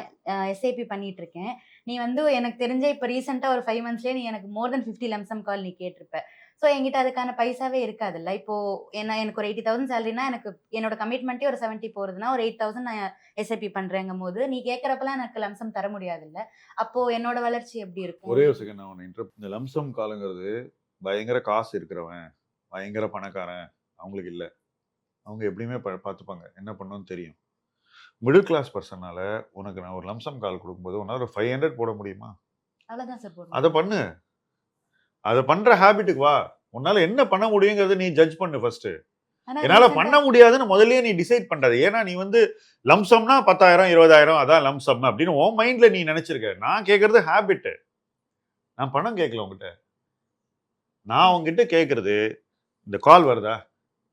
எஸ்ஐபி பண்ணிட்டு இருக்கேன். நீ வந்து எனக்கு தெரிஞ்ச இப்போ ரீசெண்டாக ஒரு 5 monthsலேயே நீ எனக்கு மோர் தென் 50 லம்சம் கால் நீ கேட்டிருப்ப. ஸோ என்கிட்ட அதுக்கான பைசாவே இருக்காதுல்ல. இப்போது எனக்கு ஒரு 80,000 சேலரினா எனக்கு என்னோட கமிட்மெண்ட்டே ஒரு 70 போகிறதுனா ஒரு 8,000 நான் எஸ்ஐபி பண்ணுறேங்கும் போது நீ கேட்குறப்பெல்லாம் எனக்கு லம்சம் தர முடியாதுல்ல. அப்போது என்னோட வளர்ச்சி எப்படி இருக்கும்? ஒரே ஒரு செகண்ட் நான் ஒன்று இன்டரப்ட். இந்த லம்சம் காலங்கிறது பயங்கர காசு இருக்கிறவன், பயங்கர பணக்காரன், அவங்களுக்கு இல்லை. அவங்க எப்படியுமே பார்த்துப்பாங்க, என்ன பண்ணணும்னு தெரியும். மிடில் கிளாஸ் பர்சனால உனக்கு நான் ஒரு லம்சம் கால் கொடுக்கும்போது உன்னால் ஒரு 500 போட முடியுமா? அவ்வளோதான் சார் போடுறேன். அதை பண்ணு. அதை பண்ற ஹேபிட்டுக்கு வா. உன்னால என்ன பண்ண முடியுங்கிறத நீ ஜட்ஜ் பண்ணு ஃபர்ஸ்ட். என்னால பண்ண முடியாதுன்னு முதல்லயே நீ டிசைட் பண்றது. ஏன்னா நீ வந்து லம்சம்னா 10,000 20,000 அதான் லம்சம் அப்படின்னு உன் மைண்ட்ல நீ நினைச்சிருக்க. நான் கேட்கறது ஹேபிட். நான் பணம் கேட்கல உங்ககிட்ட. நான் உங்ககிட்ட கேட்கறது இந்த கால் வருதா,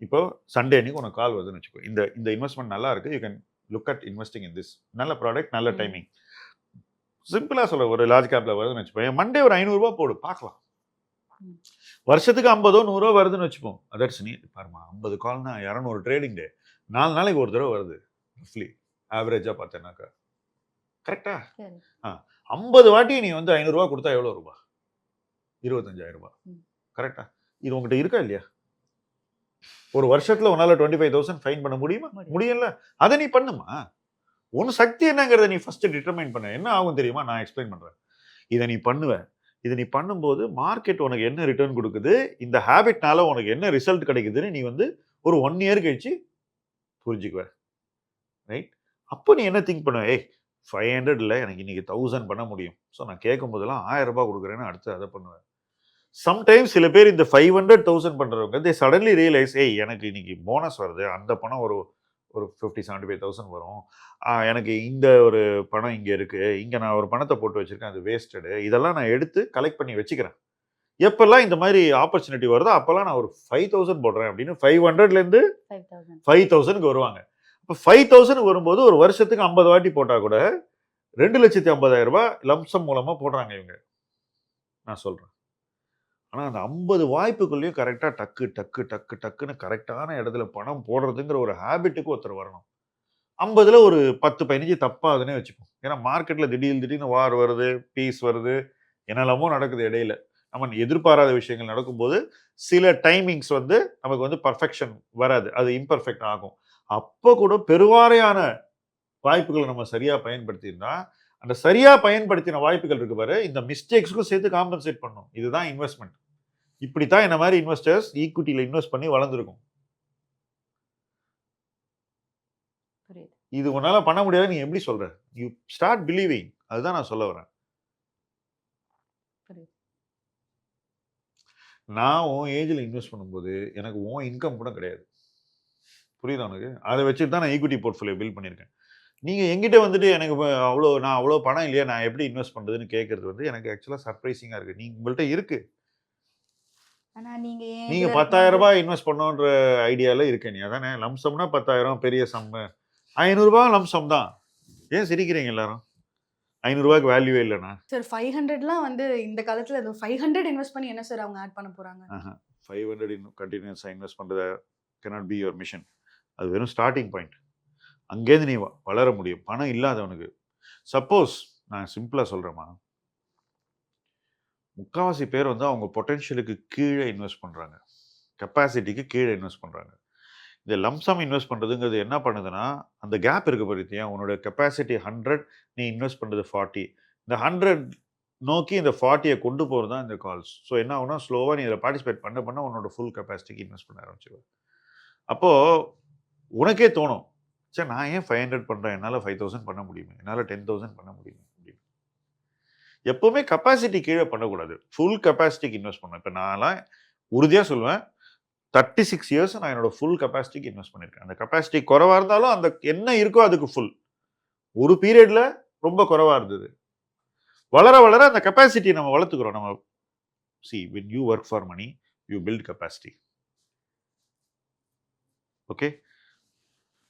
இப்போ சண்டே அன்னைக்கு உனக்கு கால் வருதுன்னு வச்சுக்கோ, இந்த இன்வெஸ்ட்மெண்ட் நல்லா இருக்கு, you can look at investing in this, நல்ல ப்ராடக்ட், நல்ல டைமிங். சிம்பிளா சொல்ல, ஒரு லார்ஜ் கேப்ல வருதுன்னு வச்சுப்போம், மண்டே ஒரு 500 ரூபாய் போடு பார்க்கலாம். வருஷத்துக்கு 50 100 வருதுன்னு வச்சுப்போம். அதர்ஸ் நீ பாருமா 50 கால்னா 200 ட்ரேடிங் டே, 4 நாளைக்கு ஒரு தடவை வருது. ரஃப்லி ஆவரேஜா பார்த்தேன்னாக்கா கரெக்டா? 50 வாட்டி நீ வந்து 500 ரூபாய் கொடுத்தா எவ்வளவு ரூபாய்? 25,000 ரூபாய். கரெக்டா? இது உங்ககிட்ட இருக்கா இல்லையா? ஒரு வருஷத்துல உன்னால 25,000 ஃபைன் பண்ண முடியுமா? முடியல. அதை நீ பண்ணுமா. உன் சக்தி என்னங்கிறத நீ ஃபர்ஸ்ட் டிட்டர்மைன் பண்ண. என்ன ஆகும் தெரியுமா? நான் எக்ஸ்பிளைன் பண்றேன். இதை நீ பண்ணுவ. இதை நீ பண்ணும்போது மார்க்கெட் உனக்கு என்ன ரிட்டர்ன் கொடுக்குது, இந்த ஹேபிட்னால உனக்கு என்ன ரிசல்ட் கிடைக்குதுன்னு நீ வந்து ஒரு 1 year கழிச்சு புரிஞ்சுக்குவ. ரைட்? அப்போ நீ என்ன திங்க் பண்ணுவ, 500 இல்லை எனக்கு இன்னைக்கு 1000 பண்ண முடியும். ஸோ நான் கேட்கும் போதெல்லாம் 1000 ரூபாய் கொடுக்குறேன்னு அடுத்து அதை பண்ணுவேன். சம்டைம்ஸ் சில பேர் இந்த 500,000 பண்றவங்க தே சடன்லி ரியலைஸ், எனக்கு இன்னைக்கு போனஸ் வருது, அந்த பணம் ஒரு 50,000-75,000 வரும், எனக்கு இந்த ஒரு பணம் இங்கே இருக்கு, இங்கே நான் ஒரு பணத்தை போட்டு வச்சிருக்கேன், அது வேஸ்டடு, இதெல்லாம் நான் எடுத்து கலெக்ட் பண்ணி வச்சுக்கிறேன். எப்பெல்லாம் இந்த மாதிரி ஆப்பர்ச்சுனிட்டி வருதோ அப்பெல்லாம் நான் ஒரு 5,000 போடுறேன் அப்படின்னு 500லேருந்து 5,000க்கு வருவாங்க. இப்போ 5,000 வரும்போது ஒரு வருஷத்துக்கு 50 வாட்டி போட்டா கூட 2,50,000 ரூபாய் லம்சம் மூலமா போடுறாங்க இவங்க. நான் சொல்றேன். ஆனால் அந்த 50 வாய்ப்புக்குள்ளேயும் கரெக்டாக டக்கு டக்கு டக்கு டக்குன்னு கரெக்டான இடத்துல பணம் போடுறதுங்கிற ஒரு ஹேபிட்டுக்கு ஒருத்தர் வரணும். 50ல் ஒரு 10-15 தப்பாதுன்னே வச்சுப்போம். ஏன்னா மார்க்கெட்டில் திடீர்னு வார் வருது, பீஸ் வருது, என்னெல்லாமோ நடக்குது. இடையில நம்ம எதிர்பாராத விஷயங்கள் நடக்கும்போது சில டைமிங்ஸ் வந்து நமக்கு வந்து பர்ஃபெக்ஷன் வராது, அது இம்பர்ஃபெக்ட் ஆகும். அப்போ கூட பெருவாரியான வாய்ப்புகளை நம்ம சரியாக பயன்படுத்தியிருந்தா, அந்த சரியாக பயன்படுத்தின வாய்ப்புகள் இருக்கு பாரு, இந்த மிஸ்டேக்ஸுக்கும் சேர்த்து காம்பன்சேட் பண்ணும். இதுதான் இன்வெஸ்ட்மெண்ட். இப்படித்தான் இந்த மாதிரி இன்வெஸ்டர்ஸ் ஈக்விட்டியில் இன்வெஸ்ட் பண்ணி வளர்ந்துருக்கும். இது உன்னால பண்ண முடியாது நீ எப்படி சொல்ற? You start believing. அதுதான் நான் சொல்ல வரேன். நான் உன் ஏஜ்ல இன்வெஸ்ட் பண்ணும்போது எனக்கு உன் இன்கம் கூட கிடையாது. புரியுதா உனக்கு? அதை வச்சுட்டு தான் நான் ஈக்விட்டி போர்ட்ஃபோலியோ பில்ட் பண்ணியிருக்கேன். நீங்க எங்கிட்ட வந்துட்டு எனக்கு நான் அவ்வளோ பணம் இல்லையா, நான் எப்படி இன்வெஸ்ட் பண்றதுன்னு கேட்கறது வந்து எனக்கு ஆக்சுவலா சர்ப்ரைசிங்கா இருக்கு. நீங்க உங்கள்கிட்ட இருக்கு. நீங்க 10,000 ரூபாய் இன்வெஸ்ட் பண்ணோன்ற ஐடியால இருக்கேன். நீ அதானே லம்சம்னா 10,000 பெரிய சம்மு, 500 ரூபாய் லம்சம் தான். ஏன் சிரிக்கிறீங்க எல்லாரும்? 500 ரூபாய்க்கு வேல்யூவே இல்லைண்ணா சார். 500லாம் வந்து இந்த காலத்துல 500 இன்வெஸ்ட் பண்ணி என்ன சார் அவங்க ஆட் பண்ண போறாங்க? 500 கண்டினியூஸா இன்வெஸ்ட் பண்றது cannot be your mission. அது வெறும் ஸ்டார்டிங் பாயிண்ட். அங்கேருந்து நீ வளர முடியும். பணம் இல்லாதவனுக்கு. சப்போஸ் நான் சிம்பிளா சொல்றேம்மா, முக்காவாசி பேர் வந்து அவங்க பொட்டென்ஷியலுக்கு கீழே இன்வெஸ்ட் பண்ணுறாங்க, கெப்பாசிட்டிக்கு கீழே இன்வெஸ்ட் பண்ணுறாங்க. இந்த லம்சம் இன்வெஸ்ட் பண்ணுறதுங்கிறது என்ன பண்ணுதுன்னா, அந்த கேப் இருக்க பார்த்தியா, உன்னோட கெப்பாசிட்டி 100, நீ இன்வெஸ்ட் பண்ணுறது 40, இந்த 100 நோக்கி இந்த 40 கொண்டு போகிறது தான் இந்த கால்ஸ். ஸோ என்ன ஆகுனா, ஸ்லோவாக நீ இதில் பார்ட்டிசிபேட் பண்ண உன்னோட ஃபுல் கெப்பாசிட்டிக்கு இன்வெஸ்ட் பண்ண ஆரம்பிச்சிடுவேன். அப்போது உனக்கே தோணும், சரி நான் ஏன் 500 பண்ணுறேன், என்னால் 5000 பண்ண முடியுமே, என்னால் 10,000 பண்ண முடியுமே அப்படின்னு. எப்போவுமே கெப்பாசிட்டி கீழே பண்ணக்கூடாது, ஃபுல் கெப்பாசிட்டிக்கு இன்வெஸ்ட் பண்ணணும். இப்போ நான்லாம் உறுதியாக சொல்லுவேன், 36 இயர்ஸ் நான் என்னோட ஃபுல் கெப்பாசிட்டிக்கு இன்வெஸ்ட் பண்ணியிருக்கேன். அந்த கெப்பாசிட்டி குறைவாக இருந்தாலும் அந்த என்ன இருக்கோ அதுக்கு ஃபுல். ஒரு பீரியடில் ரொம்ப குறைவாக இருந்தது, வளர வளர அந்த கெப்பாசிட்டி நம்ம வளர்த்துக்கிறோம். நம்ம when you work for money, you build capacity. Okay,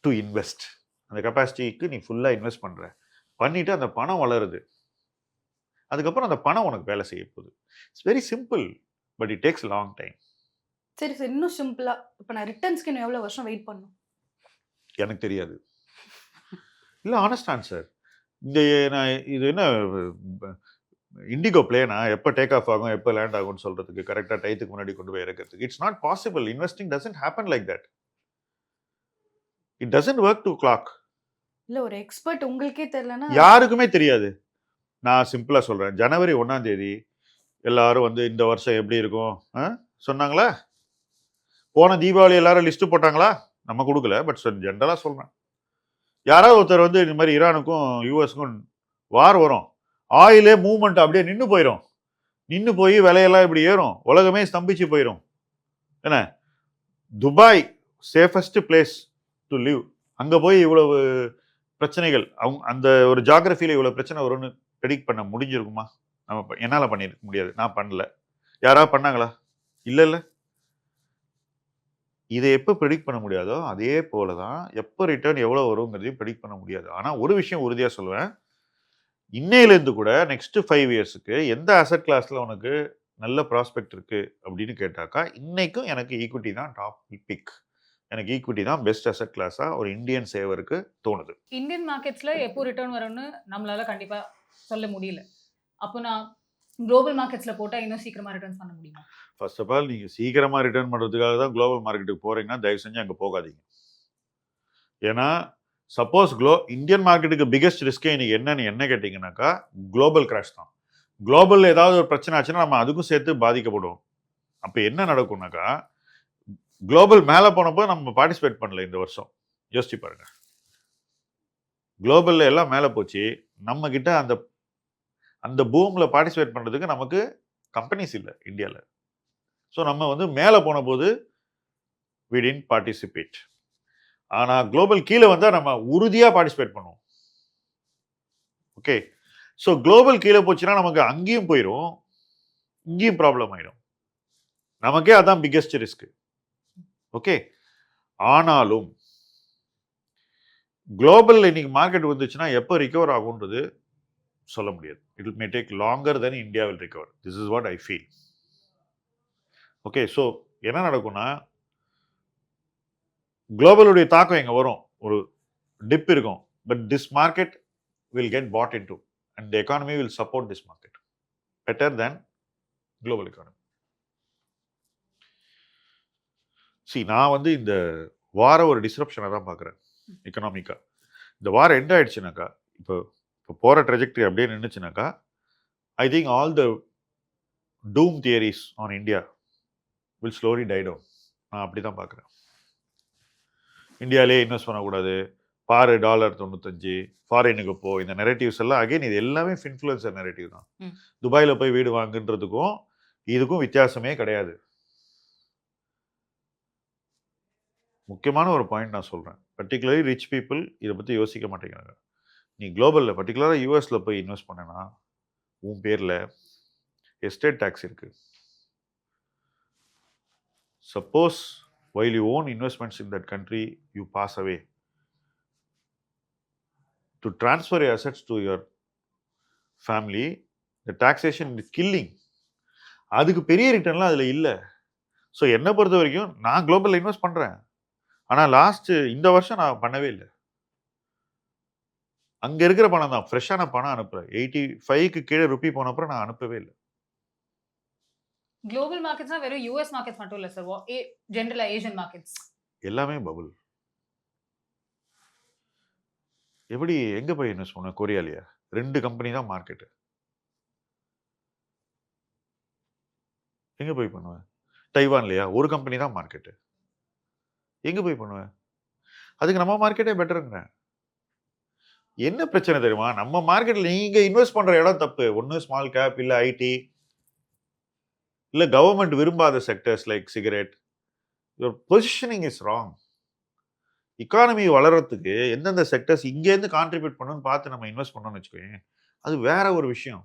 to invest. அந்த கெப்பாசிட்டிக்கு நீ ஃபுல்லாக இன்வெஸ்ட் பண்ணுற, பண்ணிவிட்டு அந்த பணம் வளருது, அதுக்கப்புறம் அந்த பணம் உனக்கு வேலை செய்ய போகுது. It's very simple, but it takes long time. சரி சார், இன்னும் சிம்பிளா இப்போ நான் ரிட்டர்ன்ஸ்க்கு இன்னும் எவ்வளோ வருஷம் வெயிட் பண்ணணும்? எனக்கு தெரியாது. இல்லை, ஆனஸ்ட் ஆன்சர். இந்த நான் இது என்ன இண்டிகோ பிளேனா, எப்போ டேக் ஆஃப் ஆகும் எப்போ லேண்ட் ஆகும்னு சொல்கிறதுக்கு, கரெக்டாக டயத்துக்கு முன்னாடி கொண்டு போய் இறக்கிறதுக்கு? It's not possible. Investing doesn't happen like that. It doesn't work to clock. இல்லை, ஒரு எக்ஸ்பர்ட் உங்களுக்கே தெரியலன்னா யாருக்குமே தெரியாது. நான் சிம்பிளாக சொல்கிறேன், ஜனவரி 1ஆம் தேதி எல்லாரும் வந்து இந்த வருஷம் எப்படி இருக்கும் சொன்னாங்களா? போன தீபாவளி எல்லாரும் லிஸ்ட்டு போட்டாங்களா? நம்ம கொடுக்கல, பட் ஜென்ரலாக சொல்கிறேன். யாராவது ஒருத்தர் வந்து இந்த மாதிரி ஈரானுக்கும் யூஎஸ்க்கும் வார் வரும், ஆயிலே மூவ்மெண்ட் அப்படியே நின்று போயிடும், நின்று போய் விலையெல்லாம் இப்படி ஏறும், உலகமே ஸ்தம்பிச்சு போயிடும். என்ன, Dubai safest place to live, அங்கே போய் இவ்வளவு பிரச்சனைகள், அவங்க அந்த ஒரு ஜாகிரபியில் இவ்வளோ பிரச்சனை வரும்னு ப்ரெடிக்ட் பண்ண முடிஞ்சிருக்குமா? நம்ம என்னால் பண்ணியிருக்க முடியாது, நான் பண்ணல. யாராவது பண்ணாங்களா? இல்லை இல்லை. இதை எப்போ ப்ரெடிக்ட் பண்ண முடியாதோ அதே போல தான் எப்போ ரிட்டர்ன் எவ்வளோ வருங்கிறதையும் ப்ரெடிக்ட் பண்ண முடியாது. ஆனால் ஒரு விஷயம் உறுதியாக சொல்லுவேன், இன்னையிலேருந்து கூட நெக்ஸ்ட் 5 இயர்ஸுக்கு எந்த அசட் கிளாஸில் உனக்கு நல்ல ப்ராஸ்பெக்ட் இருக்குது அப்படின்னு கேட்டாக்கா, இன்னைக்கும் எனக்கு ஈக்விட்டி தான் டாப் பிக். எனக்கு ஈக்விட்டி தான் பெஸ்ட் அசட் கிளாஸாக ஒரு இந்தியன் சேவருக்கு தோணுது. இந்தியன் மார்க்கெட்ஸில் எப்போ ரிட்டர்ன் வரும்னு நம்மளால கண்டிப்பாக சொல்ல முடியல. அப்போ நான் குளோபல் மார்க்கெட்ஸில் போட்டால் இன்னும் சீக்கிரமாக ரிட்டர்ன்ஸ் பண்ண முடியுமா? ஃபர்ஸ்ட் ஆஃப் ஆல், நீங்கள் சீக்கிரமாக ரிட்டர்ன் பண்ணுறதுக்காக தான் குளோபல் மார்க்கெட்டுக்கு போகிறீங்கன்னா தயவு செஞ்சு அங்கே போகாதீங்க. ஏன்னா சப்போஸ் இந்தியன் மார்க்கெட்டுக்கு பிகெஸ்ட் ரிஸ்கே இன்னைக்கு என்னன்னு என்ன கேட்டிங்கனாக்கா, குளோபல் கிராஷ் தான். குளோபலில் ஏதாவது ஒரு பிரச்சனை ஆச்சுன்னா நம்ம அதுக்கும் சேர்த்து பாதிக்கப்படுவோம். அப்போ என்ன நடக்கும்னாக்கா, குளோபல் மேலே போனப்போ நம்ம பார்ட்டிசிபேட் பண்ணல இந்த வருஷம். யோசிச்சு பாருங்க, குளோபலில் எல்லாம் மேலே போச்சு, நம்ம கிட்ட அந்த அந்த பூமில் பார்ட்டிசிபேட் பண்ணுறதுக்கு நமக்கு கம்பெனிஸ் இல்லை இந்தியாவில். ஸோ நம்ம வந்து மேலே போன போது we didn't participate. ஆனால் குளோபல் கீழே வந்தால் நம்ம உறுதியாக பார்ட்டிசிபேட் பண்ணுவோம். ஓகே, ஸோ குளோபல் கீழே போச்சுன்னா நமக்கு அங்கேயும் போயிடும், இங்கேயும் ப்ராப்ளம் ஆகிடும். நமக்கே அதான் பிக்கெஸ்ட் ரிஸ்க். ஓகே, ஆனாலும் குளோபல் இன்னைக்கு மார்க்கெட் வந்துச்சுன்னா எப்போ ரிகவர் ஆகுன்றது சொல்ல முடியாது. It may take longer then India will recover. This is what I feel. Okay, so என்ன நடக்கும்னா, குளோபலுடைய தாக்கம் எங்கே வரும், ஒரு டிப் இருக்கும், but this market will get bought in to and the economy will support this market better than global economy. நான் வந்து இந்த வார ஒரு டிஸ்ரப்ஷனை தான் பார்க்குறேன் எக்கனாமிக்காக. இந்த வாரம் எண்ட் ஆயிடுச்சுனாக்கா, இப்போ போகிற ட்ரெஜெக்டரி அப்படியே நின்றுச்சுனாக்கா, I think all the doom theories on India will slowly die down. நான் அப்படி தான் பார்க்குறேன். இந்தியாவிலே இன்வெஸ்ட் பண்ணக்கூடாது, பாரு $95, ஃபாரினுக்கு போ, இந்த நெரேட்டிவ்ஸ் எல்லாம் அகைன் இது எல்லாமே இன்ஃப்ளூயன்சர் நெரேட்டிவ் தான். துபாயில் போய் வீடு வாங்குன்றதுக்கும் இதுக்கும் வித்தியாசமே கிடையாது. முக்கியமான ஒரு பாயிண்ட் நான் சொல்கிறேன், பர்டிகுலர்லி ரிச் பீப்புள் இதை பற்றி யோசிக்க மாட்டேங்கிறாங்க. நீ குளோபலில் பர்டிகுலராக யூஎஸில் போய் இன்வெஸ்ட் பண்ணனா உன் பேரில் எஸ்டேட் டேக்ஸ் இருக்குது. Suppose while you own investments in that country, you pass away, to transfer your assets to your family, the taxation is killing. அதுக்கு பெரிய ரிட்டர்ன்லாம் அதில் இல்லை. ஸோ என்னை பொறுத்த வரைக்கும் நான் குளோபலில் இன்வெஸ்ட் பண்ணுறேன், ஆனால் இந்த வருஷம் நான் பண்ணவே இல்லை. அங்கே இருக்கிற பணம் தான் ஃப்ரெஷ்ஷான பணம் அனுப்புகிறேன். 85க்கு கீழே ருப்பி போனப்பறம் நான் அனுப்பவே இல்லை. குளோபல் மார்க்கெட்ஸ்னா வெறும் யூஎஸ் மார்க்கெட்ஸ் மட்டும் இல்ல சார், ஜென்ரலா ஏசியன் மார்க்கெட்ஸ் எல்லாமே பபுள். எப்படி எங்க போய் இன்வெஸ்ட் பண்ண? கொரியாலயா? 2 கம்பெனி தான் மார்க்கெட். எங்க போய் பண்ணுவேன்? தைவான்லயா? ஒரு கம்பெனி தான் மார்க்கெட். எங்க போய் பண்ணுவேன்? அதுக்கு நம்ம மார்க்கெட்டே பெட்டருங்க. என்ன பிரச்சனை தெரியுமா? நம்ம மார்க்கெட்ல நீங்க இன்வெஸ்ட் பண்ற இடம் தப்பு. ஒன்னு ஸ்மால் கேப், இல்ல ஐடி, இல்ல கவர்மெண்ட் விரும்பாத sectors like cigarette. Your positioning is wrong. Economy வளர்றதுக்கு எந்தெந்த செக்டர்ஸ் இங்கேருந்து கான்ட்ரிபியூட் பண்ணணும்னு பார்த்து நம்ம இன்வெஸ்ட் பண்ணோம்னு வச்சுக்கோங்க, அது வேற ஒரு விஷயம்.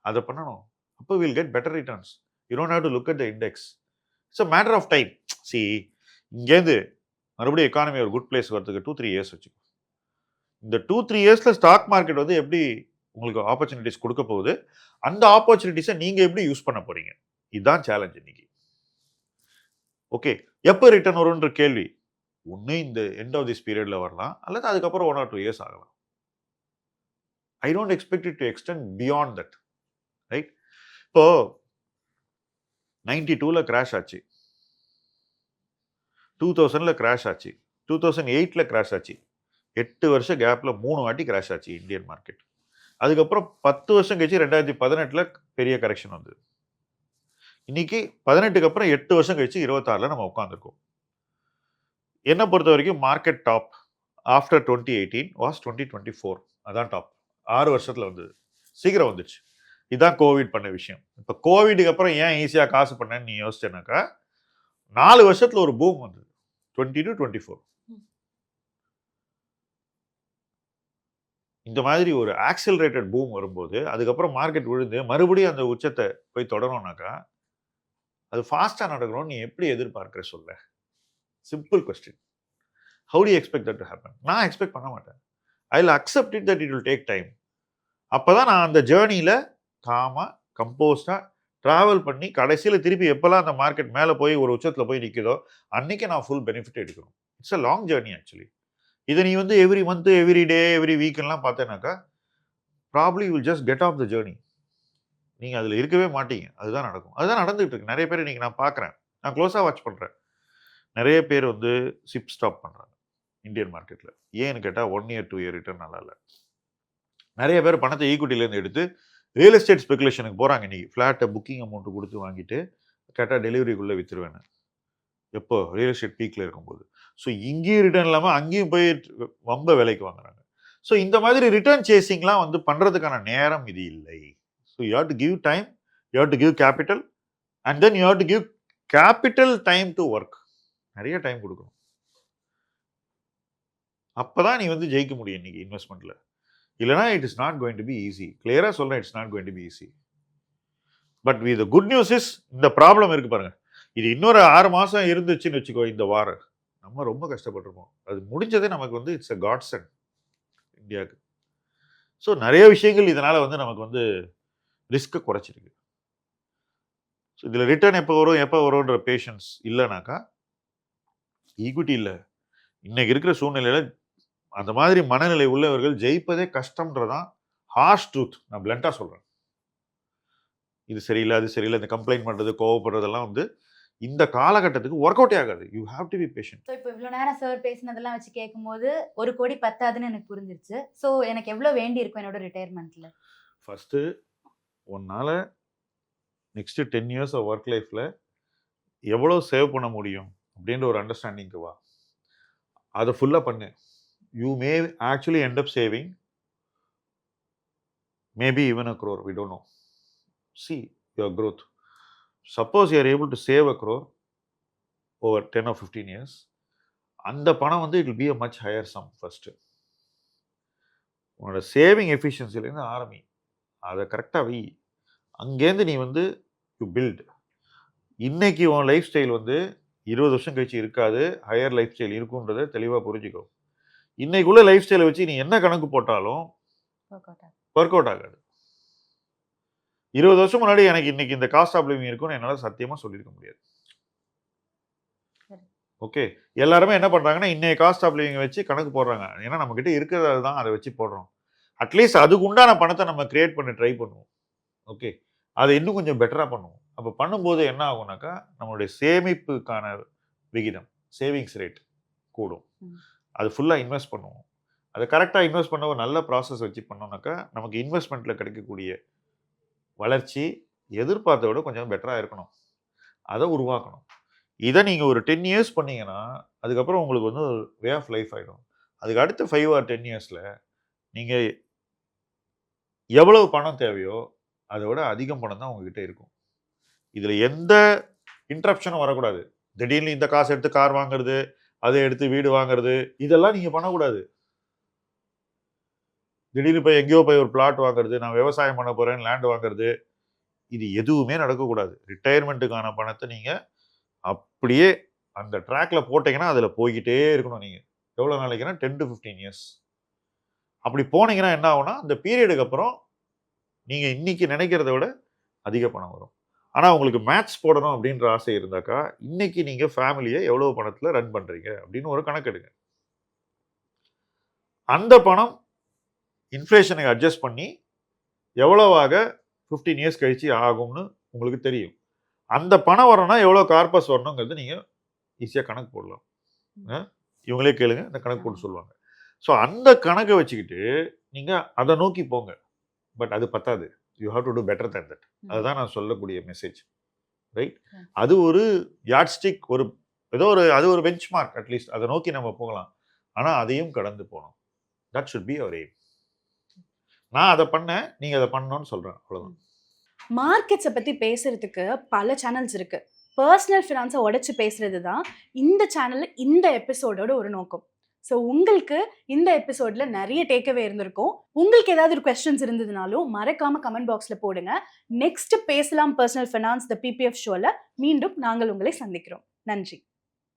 அதை பண்ணணும். அப்போ will get better returns. You don't have to look at the index. It's a matter of time. See, இங்கேருந்து மறுபடியும் எக்கானமி ஒரு குட் பிளேஸ் வரதுக்கு 2-3 இயர்ஸ் வச்சுக்கோ. இந்த 2-3 இயர்ஸ்ல ஸ்டாக் மார்க்கெட் வந்து எப்படி உங்களுக்கு ஆப்பர்ச்சுனிட்டிஸ் கொடுக்க போகுது, அந்த ஆப்பர்ச்சுனிட்டிஸை நீங்க எப்படி யூஸ் பண்ண போறீங்க, இதுதான் சேலஞ்ச் இன்னைக்கு. ஓகே, எப்போ ரிட்டர்ன் வரும்ன்ற கேள்வி ஒன்று இந்த எண்ட் ஆஃப் திஸ் பீரியட்ல வரலாம், அல்லது அதுக்கப்புறம் 1 or 2 இயர்ஸ் ஆகலாம். I don't expect it to extend beyond that. Right? இப்போ 92ல கிராஷ் ஆச்சு, 2000ல கிராஷ் ஆச்சு, 2008ல கிராஷ் ஆச்சு. 8 வருஷம் கேப்ல 3 வாட்டி கிராஷ் ஆச்சு இந்தியன் மார்க்கெட். அதுக்கப்புறம் 10 வருஷம் கழிச்சு 2018ல பெரிய கரெக்ஷன் வந்தது. இன்னைக்கு 18க்கு அப்புறம் 8 வருஷம் கழிச்சு 26ல நம்ம உட்காந்துருக்கோம். என்ன பொறுத்த வரைக்கும் மார்க்கெட் டாப் ஆஃப்டர் 2018 வாஸ் 2024. அதான் டாப். 6 வருஷத்துல வந்தது, சீக்கிரம் வந்துச்சு. இதுதான் கோவிட் பண்ண விஷயம். இப்போ கோவிடுக்கு அப்புறம் ஏன் ஈஸியாக காசு பண்ணேன்னு நீ யோசிச்சேனாக்கா, 4 வருஷத்துல ஒரு பூம் வந்தது, 20 to 24. இந்த மாதிரி ஒரு ஆக்சிலரேட்டட் பூம் வரும்போது அதுக்கப்புறம் மார்க்கெட் விழுந்து மறுபடியும் அந்த உச்சத்தை போய் தொடரணும்னாக்கா அது ஃபாஸ்டா நடக்கணும்னு நீ எப்படி எதிர்பார்க்கிற? சொல்ல, simple question. How to expect that to happen? நான் எக்ஸ்பெக்ட் பண்ண மாட்டேன். I will accept it that it will take time. அப்பதான் நான் அந்த ஜேர்னியில காமா கம்போஸ்டா டிராவல் பண்ணி கடைசியில் திருப்பி எப்பெல்லாம் அந்த மார்க்கெட் மேலே போய் ஒரு உச்சத்தில் போய் நிற்குதோ அன்னைக்கு நான் ஃபுல் பெனிஃபிட் எடுக்கணும். It's a long journey actually. இதை நீ வந்து every month, every day, every வீக்கெல்லாம் பார்த்தேனாக்கா probably will just get off the journey. நீங்கள் அதில் இருக்கவே மாட்டீங்க. அதுதான் நடக்கும். அதுதான் நடந்துகிட்டு இருக்கு. நிறைய பேர் இன்னைக்கு நான் பார்க்குறேன், நான் க்ளோஸாக வாட்ச் பண்ணுறேன். நிறைய பேர் வந்து சிப் ஸ்டாப் பண்ணுறாங்க இந்தியன் மார்க்கெட்டில். ஏன்னு கேட்டால் 1 year 2 year ரிட்டர்ன் நல்லா இல்லை. நிறைய பேர் பணத்தை ஈக்குவிட்டிலேருந்து எடுத்து ரியல் எஸ்டேட் ஸ்பெகுலேஷனுக்கு போகிறாங்க. இன்னைக்கு ஃப்ளாட்டை புக்கிங் அமௌண்ட்டு கொடுத்து வாங்கிட்டு கேட்டால் டெலிவரிக்குள்ளே விற்றுருவேன். எப்போ? ரியல் எஸ்டேட் பீக்கில் இருக்கும்போது. ஸோ இங்கேயும் ரிட்டர்ன் இல்லாமல் அங்கேயும் போய் ரொம்ப விலைக்கு வாங்குறாங்க. ஸோ இந்த மாதிரி ரிட்டர்ன் சேசிங்லாம் வந்து பண்ணுறதுக்கான நேரம் இது இல்லை. So you have to give time, you have to give capital, and then you have to give capital time to work. நிறைய டைம் கொடுக்கணும். அப்போதான் நீ வந்து ஜெயிக்க முடியும் இன்னைக்கு இன்வெஸ்ட்மெண்ட்டில். இல்லைனா it is not going to be easy. கிளியராக சொல்கிறேன், it's not going to be easy. But the good news is, இந்த ப்ராப்ளம் இருக்கு பாருங்க, இது இன்னொரு 6 மாதம் இருந்துச்சுன்னு வச்சுக்கோ, இந்த வாரம் நம்ம ரொம்ப கஷ்டப்பட்டிருப்போம். அது முடிஞ்சதே நமக்கு வந்து இட்ஸ் அ காட் சென்ட் இந்தியாவுக்கு. ஸோ நிறைய விஷயங்கள் இதனால வந்து நமக்கு வந்து ரிஸ்க்கை குறைச்சிருக்கு. ஸோ இதில் ரிட்டர்ன் எப்போ வரும்ன்ற பேஷன்ஸ் இல்லைனாக்கா ஈக்விட்டி இல்லை. இன்னைக்கு இருக்கிற சூழ்நிலையில அந்த மாதிரி மனநிலை உள்ளவர்கள் ஜெயிப்பதே கஷ்டம்ன்றதான் ஹார்ஷ் ட்ரூத். நான் பிளண்டா சொல்றேன். இது சரியில்லை, அது சரியில்லை, இந்த கம்ப்ளைண்ட் பண்றது, கோவப்படுறதெல்லாம் வந்து இந்த காலகட்டத்துக்கு ஒர்க் அவுட்டே ஆகாது. You have to be patient. So இப்போ இவ்வளோ நேரம் சார் பேசினதெல்லாம் வச்சு கேட்கும்போது 1 கோடி பத்தாதுன்னு எனக்கு புரிஞ்சிருச்சு. ஸோ எனக்கு எவ்வளோ வேண்டி இருக்கும் என்னோட ரிட்டையர்மெண்ட்ல? ஃபர்ஸ்ட் உன்னால நெக்ஸ்ட் 10 years ஆஃப் ஒர்க் லைஃப்ல எவ்வளோ சேவ் பண்ண முடியும் அப்படின்ற ஒரு அண்டர்ஸ்டாண்டிங்க்கு வா. அதை ஃபுல்லா பண்ணு. You may actually end up saving maybe even 1 crore. We don't know. See your growth. Suppose you are able to save 1 crore over 10 or 15 years. அந்த பணம் வந்து it will be a much higher sum first. உன்னோட சேவிங் எஃபிஷியன்சிலேருந்து ஆரம்பி. அதை கரெக்டாக வை. அங்கேருந்து நீ வந்து யூ பில்ட். இன்னைக்கு உன் லைஃப் ஸ்டைல் வந்து 20 வருஷம் கழிச்சு இருக்காது, ஹையர் லைஃப் ஸ்டைல் இருக்குன்றதை தெளிவாக புரிஞ்சுக்கோ. இன்னைக்குள்ள லைஃப் ஸ்டைலை வச்சு நீ என்ன கணக்கு போட்டாலும் ஒர்க் அவுட் ஆகாது. 20 வருஷம் முன்னாடி எனக்கு இன்னைக்கு இந்த காஸ்ட் ஆஃப் லிவிங் இருக்கும்னு என்னால் சத்தியமா சொல்லியிருக்க முடியாது. ஓகே, எல்லாருமே என்ன பண்றாங்கன்னா இன்னைக்கு காஸ்ட் ஆஃப் லிவிங் வச்சு கணக்கு போடுறாங்க. ஏன்னா நம்ம கிட்ட இருக்கிறது தான், அதை வச்சு போடுறோம். அட்லீஸ்ட் அதுக்கு உண்டான பணத்தை நம்ம கிரியேட் பண்ண ட்ரை பண்ணுவோம். ஓகே, அதை இன்னும் கொஞ்சம் பெட்டரா பண்ணுவோம். அப்போ பண்ணும்போது என்ன ஆகும்னாக்கா நம்மளுடைய சேமிப்புக்கான விகிதம் சேவிங்ஸ் ரேட் கூடும். அது ஃபுல்லாக இன்வெஸ்ட் பண்ணுவோம். அதை கரெக்டாக இன்வெஸ்ட் பண்ண ஒரு நல்ல ப்ராசஸ் வச்சு பண்ணோம்னாக்கா நமக்கு இன்வெஸ்ட்மெண்ட்டில் கிடைக்கக்கூடிய வளர்ச்சி எதிர்பார்த்த விட கொஞ்சம் பெட்டராக இருக்கணும். அதை உருவாக்கணும். இதை நீங்கள் ஒரு 10 இயர்ஸ் பண்ணீங்கன்னா அதுக்கப்புறம் உங்களுக்கு வந்து ஒரு வே ஆஃப் லைஃப் ஆகிடும். அதுக்கு அடுத்த 5 or 10 இயர்ஸில் நீங்கள் எவ்வளவு பணம் தேவையோ அதை விட அதிகம் பணம் தான் உங்ககிட்ட இருக்கும். இதில் எந்த இன்ட்ரப்ஷனும் வரக்கூடாது. திடீர்னு இந்த காசு எடுத்து கார் வாங்குறது, அதை எடுத்து வீடு வாங்குறது, இதெல்லாம் நீங்கள் பண்ணக்கூடாது. திடீர்னு போய் எங்கேயோ போய் ஒரு பிளாட் வாங்குறது, நான் விவசாயம் பண்ண போகிறேன் லேண்ட் வாங்குறது, இது எதுவுமே நடக்கக்கூடாது. ரிட்டையர்மெண்ட்டுக்கான பணத்தை நீங்கள் அப்படியே அந்த ட்ராக்ல போட்டிங்கன்னா அதில் போய்கிட்டே இருக்கணும். நீங்கள் எவ்வளோ நாளைக்குன்னா 10 to 15 இயர்ஸ் அப்படி போனீங்கன்னா என்ன ஆகும்னா அந்த பீரியடுக்கு அப்புறம் நீங்கள் இன்னைக்கு நினைக்கிறத விட அதிக பணம் வரும். ஆனால் உங்களுக்கு மேட்ச் போடணும் அப்படின்ற ஆசை இருந்தாக்கா இன்னைக்கு நீங்கள் ஃபேமிலியை எவ்வளோ பணத்தில் ரன் பண்ணுறீங்க அப்படின்னு ஒரு கணக்கு எடுங்க. அந்த பணம் இன்ஃப்ளேஷனை அட்ஜஸ்ட் பண்ணி எவ்வளவாக 15 இயர்ஸ் கழிச்சு ஆகும்னு உங்களுக்கு தெரியும். அந்த பணம் வரணும்னா எவ்வளோ கார்பஸ் வரணுங்கிறது நீங்கள் ஈஸியாக கணக்கு போடலாம். இவங்களே கேளுங்க, இந்த கணக்கு போட்டு சொல்லுவாங்க. ஸோ அந்த கணக்கை வச்சுக்கிட்டு நீங்கள் அதை நோக்கி போங்க. பட் அது பத்தாது. You have to do better than that. அதுதான் நான் சொல்லக்கூடிய மெசேஜ். ரைட்? அது ஒரு யாட்ஸ்டிக், ஒரு ஏதோ ஒரு அது ஒரு பெஞ்ச் மார்க். அட்லீஸ்ட் அதை நோக்கி நம்ம போகலாம். ஆனால் அதையும் கடந்து போகணும். That should be our aim. நான் அதை பண்ணேன், நீங்கள் அதை பண்ணணும்னு சொல்கிறேன். அவ்வளோதான். மார்க்கெட்ஸை பற்றி பேசுறதுக்கு பல சேனல்ஸ் இருக்கு. பர்சனல் ஃபினான்ஸை உடைச்சு பேசுறது தான் இந்த சேனலில் இந்த எபிசோடோட ஒரு நோக்கம். ஸோ உங்களுக்கு இந்த எபிசோட்ல நிறைய டேக்அவே இருந்திருக்கும். உங்களுக்கு ஏதாவது ஒரு கொஸ்டின்ஸ் இருந்ததுனாலும் மறக்காம கமெண்ட் பாக்ஸ்ல போடுங்க. நெக்ஸ்ட் பேசலாம் பர்சனல் ஃபினான்ஸ் த PPF ஷோல மீண்டும் நாங்கள் உங்களை சந்திக்கிறோம். நன்றி.